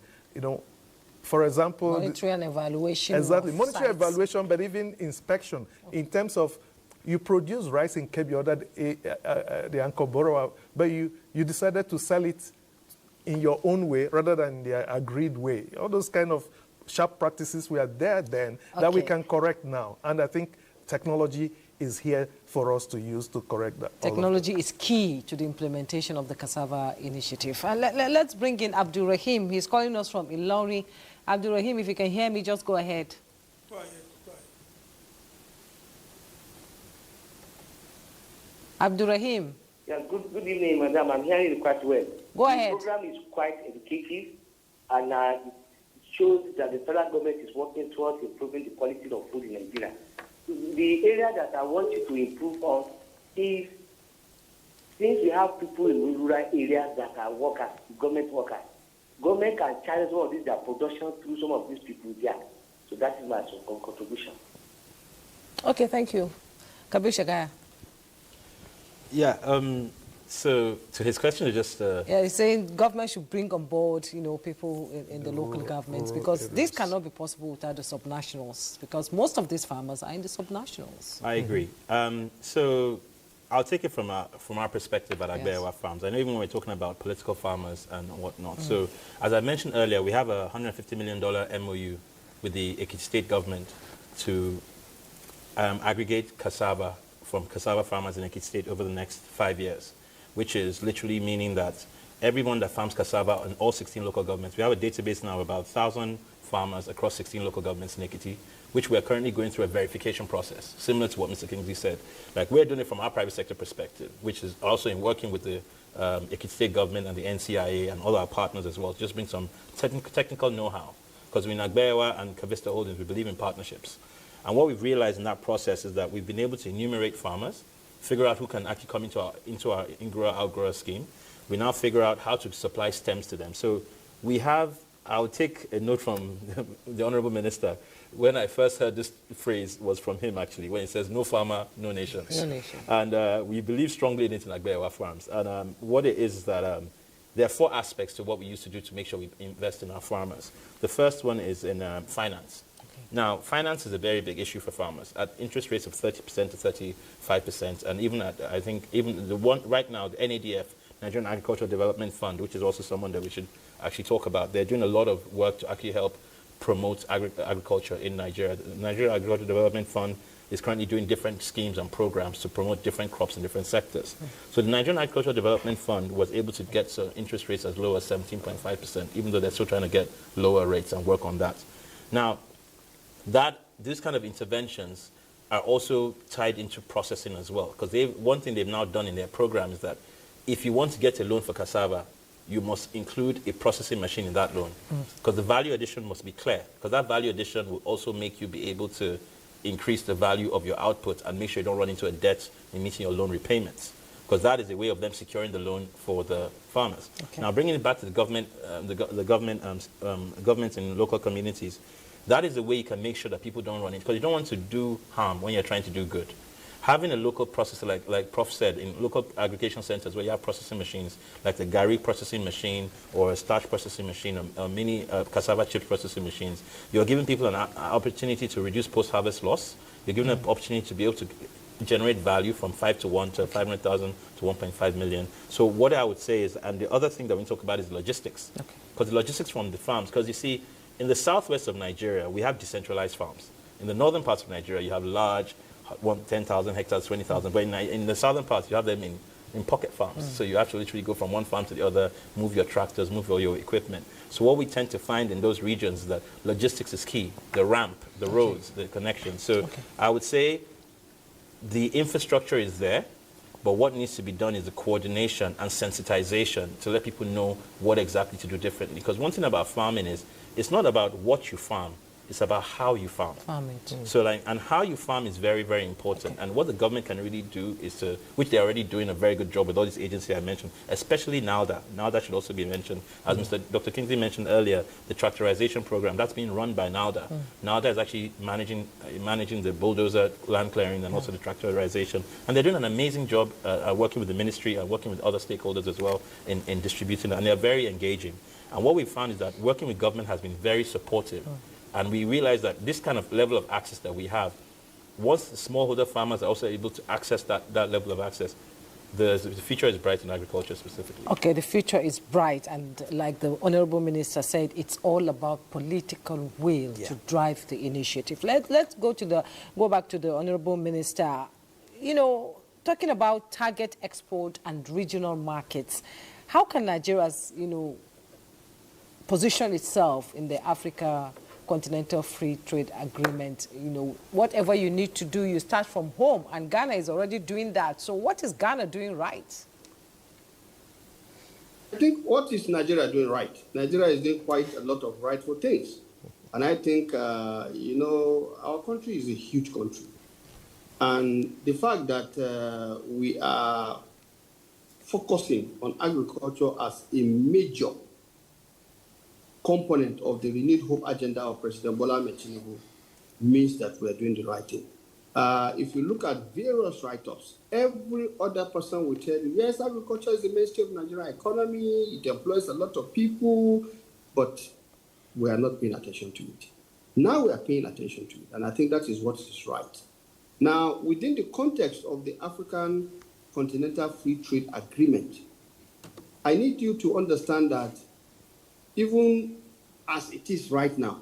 For example, monitoring and evaluation. Exactly, monitoring, evaluation, but even inspection. In terms of, you produce rice in Kebbi or the Ankoboro, but you decided to sell it in your own way rather than the agreed way. All those kind of sharp practices were there then that we can correct now. And I think technology is here for us to use to correct that. Technology is key to the implementation of the Cassava Initiative. And let's bring in Abdul Rahim. He's calling us from Ilori. Abdul Rahim, if you can hear me, just go ahead. Abdul Rahim. Yes, good evening, madam. I'm hearing you quite well. Go ahead. The program is quite educative, and it shows that the federal government is working towards improving the quality of food in Nigeria. The area that I want you to improve on is, since we have people in rural areas that are workers, government can channel some of their production through some of these people there. So that is my contribution. Okay, thank you. Kabir Shagaya. Yeah, so to his question, just... yeah, he's saying government should bring on board, people in the local governments, because this cannot be possible without the subnationals, because most of these farmers are in the subnationals. I agree. So I'll take it from our perspective at Agbewa Farms. I know even when we're talking about political farmers and whatnot. So as I mentioned earlier, we have a $150 million MOU with the Ekiti State government to aggregate cassava from cassava farmers in Ekiti State over the next 5 years, which is literally meaning that everyone that farms cassava in all 16 local governments, we have a database now of about 1,000 farmers across 16 local governments in Ekiti, which we are currently going through a verification process, similar to what Mr. Kingsley said. Like, we're doing it from our private sector perspective, which is also in working with the Ekiti State government and the NCIA and all our partners as well, to just bring some technical know-how. Because in Agbewa and Kavista Holdings, we believe in partnerships. And what we've realized in that process is that we've been able to enumerate farmers, figure out who can actually come into our in-grower-outgrower scheme. We now figure out how to supply stems to them. So we have, I'll take a note from the Honorable Minister. When I first heard this phrase was from him, actually, when he says, no farmer, no nations. No nation. And we believe strongly in it in Agbewa Farms. And what it is that there are 4 aspects to what we used to do to make sure we invest in our farmers. The first one is in finance. Now, finance is a very big issue for farmers at interest rates of 30% to 35%, and even at, I think, even the one right now, the NADF, Nigerian Agricultural Development Fund, which is also someone that we should actually talk about. They're doing a lot of work to actually help promote agriculture in Nigeria. The Nigeria Agricultural Development Fund is currently doing different schemes and programs to promote different crops in different sectors. So the Nigerian Agricultural Development Fund was able to get interest rates as low as 17.5%, even though they're still trying to get lower rates and work on that. Now, these kind of interventions are also tied into processing as well, because one thing they've now done in their program is that if you want to get a loan for cassava, you must include a processing machine in that loan, because the value addition must be clear, because that value addition will also make you be able to increase the value of your output and make sure you don't run into a debt in meeting your loan repayments, because that is a way of them securing the loan for the farmers. Okay. Now, bringing it back to the government, governments in local communities, that is the way you can make sure that people don't run into, because you don't want to do harm when you're trying to do good. Having a local processor, like Prof said, in local aggregation centers where you have processing machines, like the Gari processing machine or a starch processing machine or mini cassava chips processing machines, you're giving people an opportunity to reduce post-harvest loss. You're giving them an opportunity to be able to generate value from 5 to 1 to 500,000 to 1.5 million. So what I would say is, and the other thing that we talk about is logistics. Because the logistics from the farms, because you see, in the southwest of Nigeria, we have decentralized farms. In the northern parts of Nigeria, you have large, 10,000 hectares, 20,000. But in the southern parts, you have them in pocket farms. So you have to literally go from one farm to the other, move your tractors, move all your equipment. So what we tend to find in those regions is that logistics is key. The ramp, the roads, the connection. So I would say the infrastructure is there, but what needs to be done is the coordination and sensitization to let people know what exactly to do differently. Because one thing about farming is, it's not about what you farm, it's about how you farm. So and how you farm is very, very important. And what the government can really do is to, which they're already doing a very good job with all these agencies I mentioned, especially NALDA. NALDA should also be mentioned. As Dr. Kingsley mentioned earlier, the tractorization program, that's being run by NALDA. NALDA is actually managing the bulldozer land clearing and also the tractorization. And they're doing an amazing job working with the ministry and working with other stakeholders as well in distributing it. And they're very engaging. And what we've found is that working with government has been very supportive. And we realize that this kind of level of access that we have, once the smallholder farmers are also able to access that level of access, the future is bright in agriculture specifically. Okay, the future is bright. And like the Honorable Minister said, it's all about political will to drive the initiative. Let's go back to the Honorable Minister. You know, talking about target export and regional markets, how can Nigeria, position itself in the Africa Continental Free Trade Agreement? Whatever you need to do, you start from home, and Ghana is already doing that. So what is Ghana doing right? I think what is Nigeria doing right? Nigeria is doing quite a lot of rightful things. And I think, our country is a huge country. And the fact that we are focusing on agriculture as a major component of the renewed hope agenda of President Bola Ahmed Tinubu means that we are doing the right thing. If you look at various write-ups, every other person will tell you, yes, agriculture is the mainstay of Nigerian economy, it employs a lot of people, but we are not paying attention to it. Now we are paying attention to it, and I think that is what is right. Now, within the context of the African Continental Free Trade Agreement, I need you to understand that even as it is right now,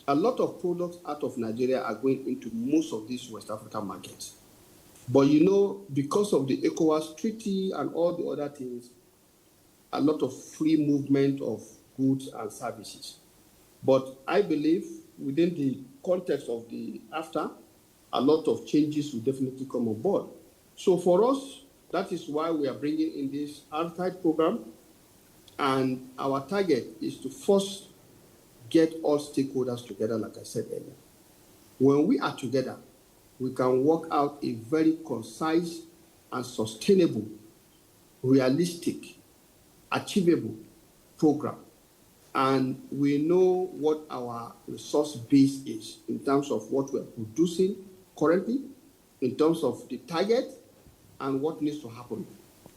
a lot of products out of Nigeria are going into most of these West African markets. But because of the ECOWAS treaty and all the other things, a lot of free movement of goods and services. But I believe within the context of the AFTA, a lot of changes will definitely come on board. So for us, that is why we are bringing in this RTIDE program. And our target is to first get all stakeholders together, like I said earlier. When we are together, we can work out a very concise and sustainable, realistic, achievable program. And we know what our resource base is in terms of what we're producing currently, in terms of the target, and what needs to happen.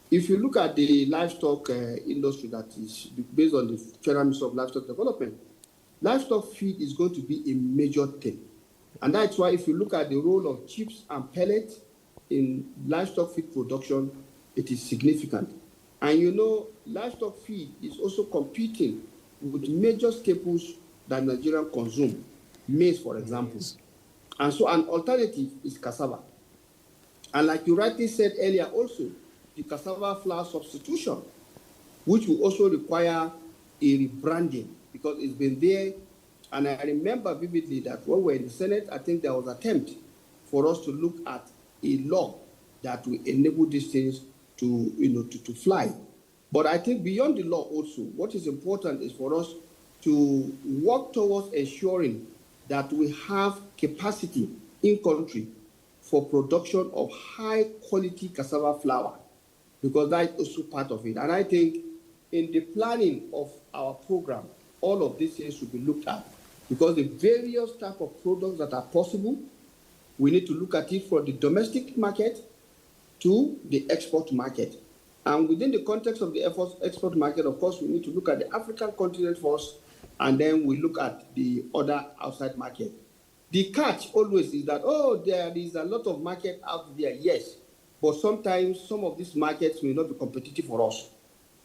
If you look at the livestock industry that is based on the Federal Ministry of Livestock Development, livestock feed is going to be a major thing. And that's why if you look at the role of chips and pellets in livestock feed production, it is significant. And livestock feed is also competing with major staples that Nigerians consume, maize, for example. Yes. And so an alternative is cassava. And like you rightly said earlier also, the cassava flour substitution, which will also require a rebranding because it's been there. And I remember vividly that when we were in the Senate, I think there was an attempt for us to look at a law that will enable these things to fly. But I think beyond the law also, what is important is for us to work towards ensuring that we have capacity in country for production of high quality cassava flour, because that is also part of it. And I think in the planning of our program, all of these things should be looked at, because the various type of products that are possible, we need to look at it from the domestic market to the export market. And within the context of the export market, of course, we need to look at the African continent first, and then we look at the other outside market. The catch always is that, oh, there is a lot of market out there, yes, but sometimes some of these markets may not be competitive for us.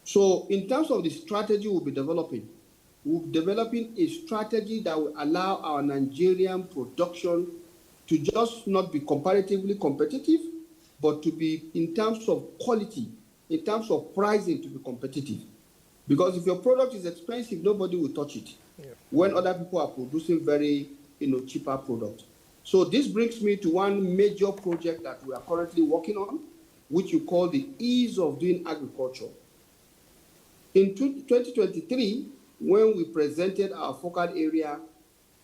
So in terms of the strategy we'll be developing a strategy that will allow our Nigerian production to just not be comparatively competitive, but to be, in terms of quality, in terms of pricing, to be competitive. Because if your product is expensive, nobody will touch it. Yeah. When other people are producing very cheaper products. So this brings me to one major project that we are currently working on, which you call the ease of doing agriculture. In 2023, when we presented our focal area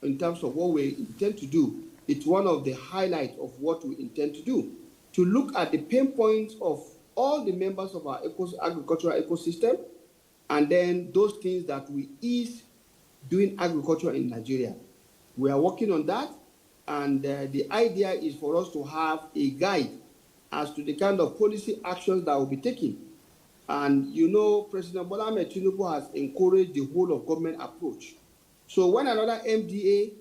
in terms of what we intend to do, it's one of the highlights of what we intend to do, to look at the pain points of all the members of our agricultural ecosystem, and then those things that we ease doing agriculture in Nigeria. We are working on that, and the idea is for us to have a guide as to the kind of policy actions that will be taken. And President Bola Ahmed Tinubu has encouraged the whole of government approach. So when another MDA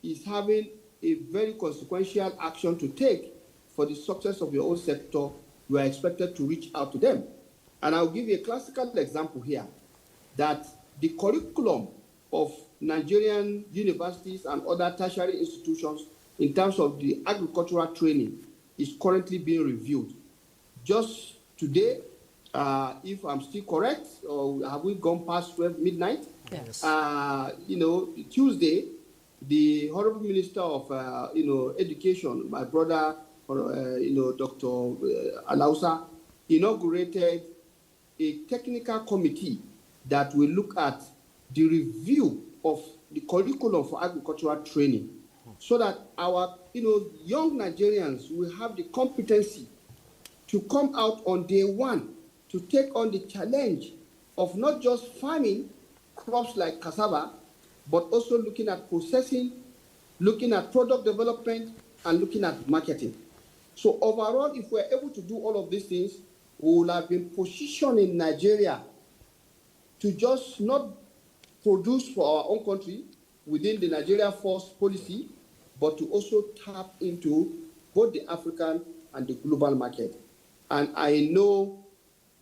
is having a very consequential action to take for the success of your own sector, we are expected to reach out to them. And I'll give you a classical example here, that the curriculum of Nigerian universities and other tertiary institutions in terms of the agricultural training is currently being reviewed. Just today, if I'm still correct, or have we gone past 12 midnight? Yes. Tuesday, the Honorable Minister of Education, my brother, Dr. Alausa, inaugurated a technical committee that will look at the review of the curriculum for agricultural training, so that our young Nigerians will have the competency to come out on day one to take on the challenge of not just farming crops like cassava, but also looking at processing, looking at product development, and looking at marketing. So overall, if we're able to do all of these things, we will have been positioned in Nigeria to just not produce for our own country within the Nigeria First policy, but to also tap into both the African and the global market. And I know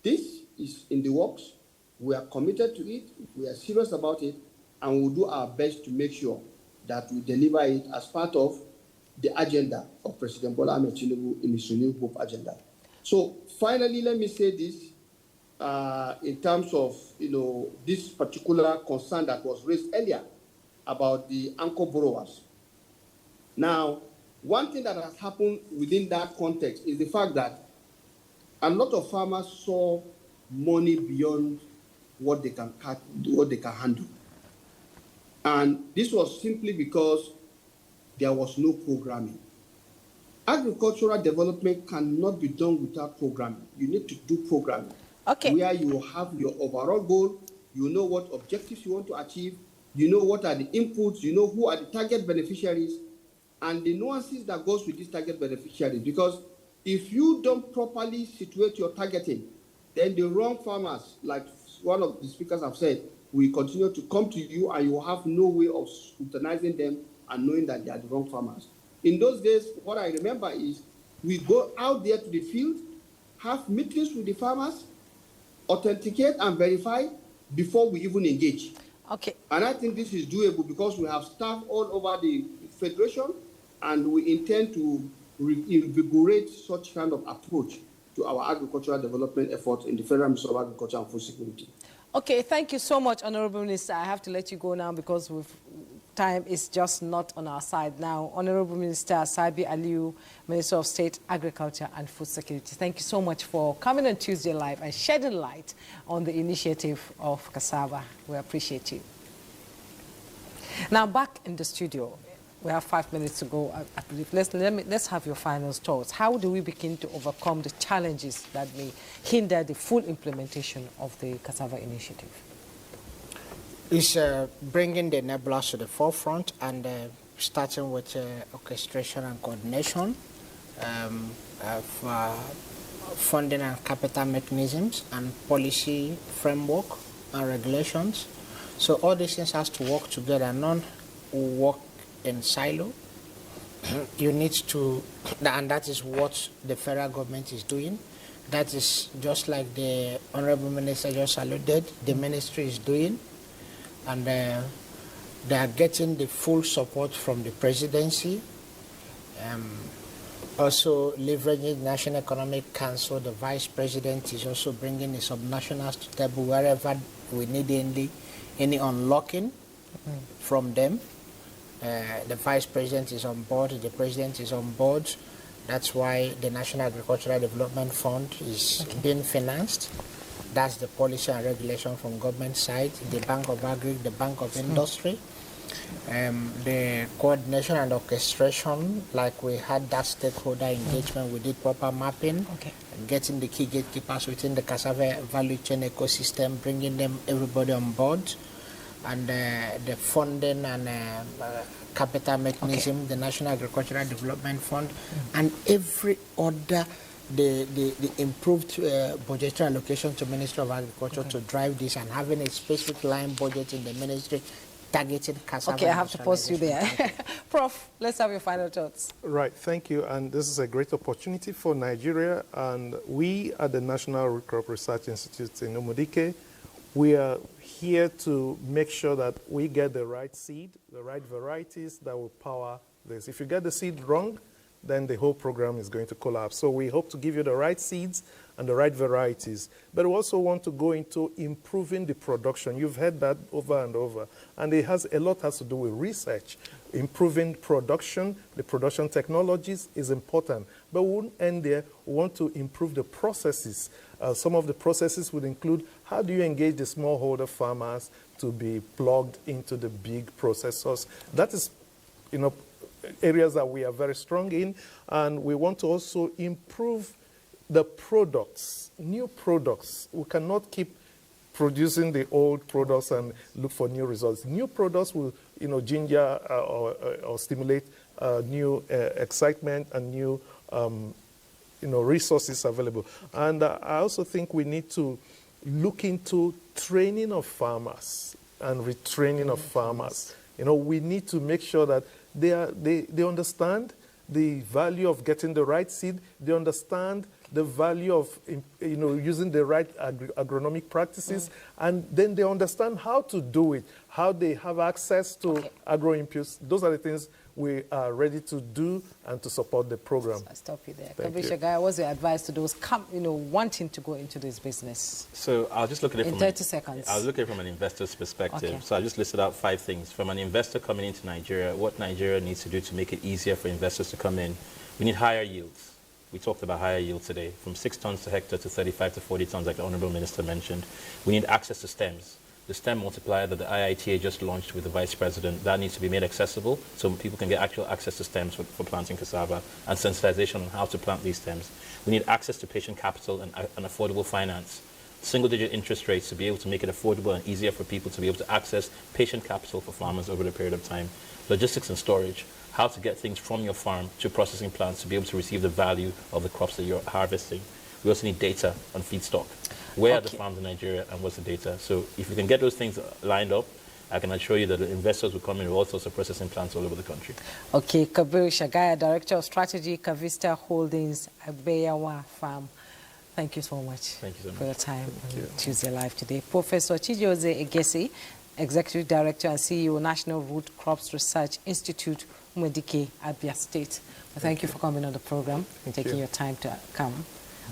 this is in the works. We are committed to it. We are serious about it, and we'll do our best to make sure that we deliver it as part of the agenda of President Bola Ahmed Tinubu in his New Hope agenda. So finally, let me say this in terms of this particular concern that was raised earlier about the anchor borrowers. Now, one thing that has happened within that context is the fact that a lot of farmers saw money beyond what they can handle. And this was simply because there was no programming. Agricultural development cannot be done without programming. You need to do programming. Okay. Where you have your overall goal, you know what objectives you want to achieve, you know what are the inputs, you know who are the target beneficiaries, and the nuances that goes with these target beneficiaries. Because if you don't properly situate your targeting, then the wrong farmers, like one of the speakers have said, will continue to come to you, and you will have no way of scrutinizing them and knowing that they are the wrong farmers. In those days, what I remember is we go out there to the field, have meetings with the farmers, authenticate and verify before we even engage. Okay. And I think this is doable because we have staff all over the federation, and we intend to reinvigorate such kind of approach to our agricultural development efforts in the Federal Ministry of Agriculture and Food Security. Okay, thank you so much, Honorable Minister. I have to let you go now because time is just not on our side now. Honorable Minister Sabi Aliu, Minister of State, Agriculture and Food Security, thank you so much for coming on Tuesday Live and shedding light on the initiative of cassava. We appreciate you. Now back in the studio. We have 5 minutes to go, I believe. Let's have your final thoughts. How do we begin to overcome the challenges that may hinder the full implementation of the cassava initiative? It's bringing the enablers to the forefront and starting with orchestration and coordination of funding and capital mechanisms and policy framework and regulations. So all these things has to work together. None will work in silo. You need to, and that is what the federal government is doing. That is just like the Honorable Minister just alluded, the ministry is doing, and they are getting the full support from the presidency. Also leveraging the National Economic Council, the vice president is also bringing the subnationals to the table wherever we need any unlocking from them. The vice president is on board, the president is on board. That's why the National Agricultural Development Fund is being financed. That's the policy and regulation from government side, the Bank of Agri, the Bank of Industry. The coordination and orchestration, like we had that stakeholder engagement, we did proper mapping, getting the key gatekeepers within the cassava value chain ecosystem, bringing them everybody on board. And the funding and capital mechanism, the National Agricultural Development Fund, and every other, the improved budgetary allocation to Ministry of Agriculture to drive this, and having a specific line budget in the ministry targeting cassava. Okay, I have to pause you there. Prof, let's have your final thoughts. Right, thank you. And this is a great opportunity for Nigeria. And we at the National Root Crop Research Institute in Umudike, we are here to make sure that we get the right seed, the right varieties that will power this. If you get the seed wrong, then the whole program is going to collapse. So we hope to give you the right seeds and the right varieties. But we also want to go into improving the production. You've heard that over and over. And a lot has to do with research. Improving production, the production technologies is important. But we won't end there. We want to improve the processes. Some of the processes would include how do you engage the smallholder farmers to be plugged into the big processors. That is, areas that we are very strong in. And we want to also improve the products, new products. We cannot keep producing the old products and look for new results. New products will, ginger or stimulate new excitement and new, resources available. And I also think we need to look into training of farmers and retraining of farmers. We need to make sure that they understand the value of getting the right seed. They understand the value of using the right agronomic practices, and then they understand how to do it, how they have access to agro inputs. Those are the things we are ready to do and to support the program. I'll stop you there. Kabir Shagaya, what's your advice to those wanting to go into this business? So I'll just look at it in 30 seconds. I'll look at it from an investor's perspective. Okay. So I just listed out 5 things. From an investor coming into Nigeria, what Nigeria needs to do to make it easier for investors to come in. We need higher yields. We talked about higher yield today, from 6 tons to hectare to 35 to 40 tons, like the Honorable Minister mentioned. We need access to stems. The stem multiplier that the IITA just launched with the Vice President, that needs to be made accessible so people can get actual access to stems for planting cassava, and sensitization on how to plant these stems. We need access to patient capital and affordable finance. Single-digit interest rates to be able to make it affordable and easier for people to be able to access patient capital for farmers over the period of time. Logistics and storage. How to get things from your farm to processing plants to be able to receive the value of the crops that you're harvesting. We also need data on feedstock. Where are the farms in Nigeria and what's the data? So if we can get those things lined up, I can assure you that the investors will come in with all sorts of processing plants all over the country. Okay, Kabir Shagaya, Director of Strategy, Kavista Holdings, Agbeyawa Farm. Thank you so much, for your time on Tuesday Live today. Professor Chijioze Egesi, Executive Director and CEO, National Root Crops Research Institute, Umedike, Abia State. Well, thank you for coming on the program, taking your time to come.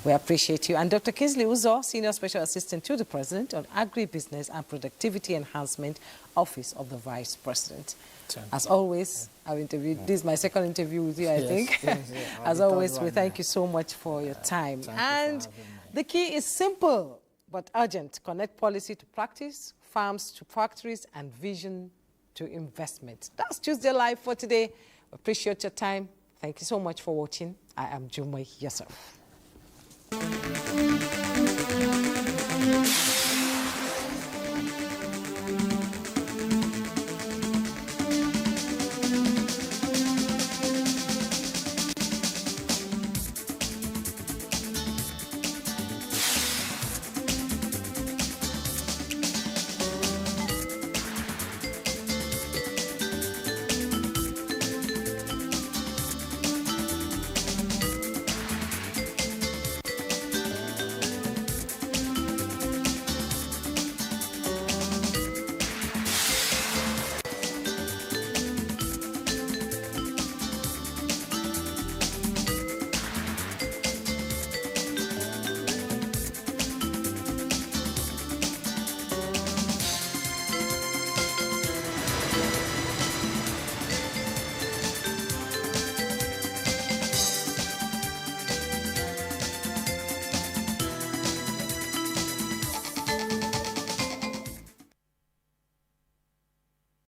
We appreciate you. And Dr. Kingsley Uzo, Senior Special Assistant to the President on Agribusiness and Productivity Enhancement, Office of the Vice President. As always, I've interviewed, this is my second interview with you, I think. As always, we thank you so much for your time. And the key is simple but urgent. Connect policy to practice, farms to factories, and vision to investment. That's Tuesday Live for today. Appreciate your time. Thank you so much for watching. I am Jumai Yusuf.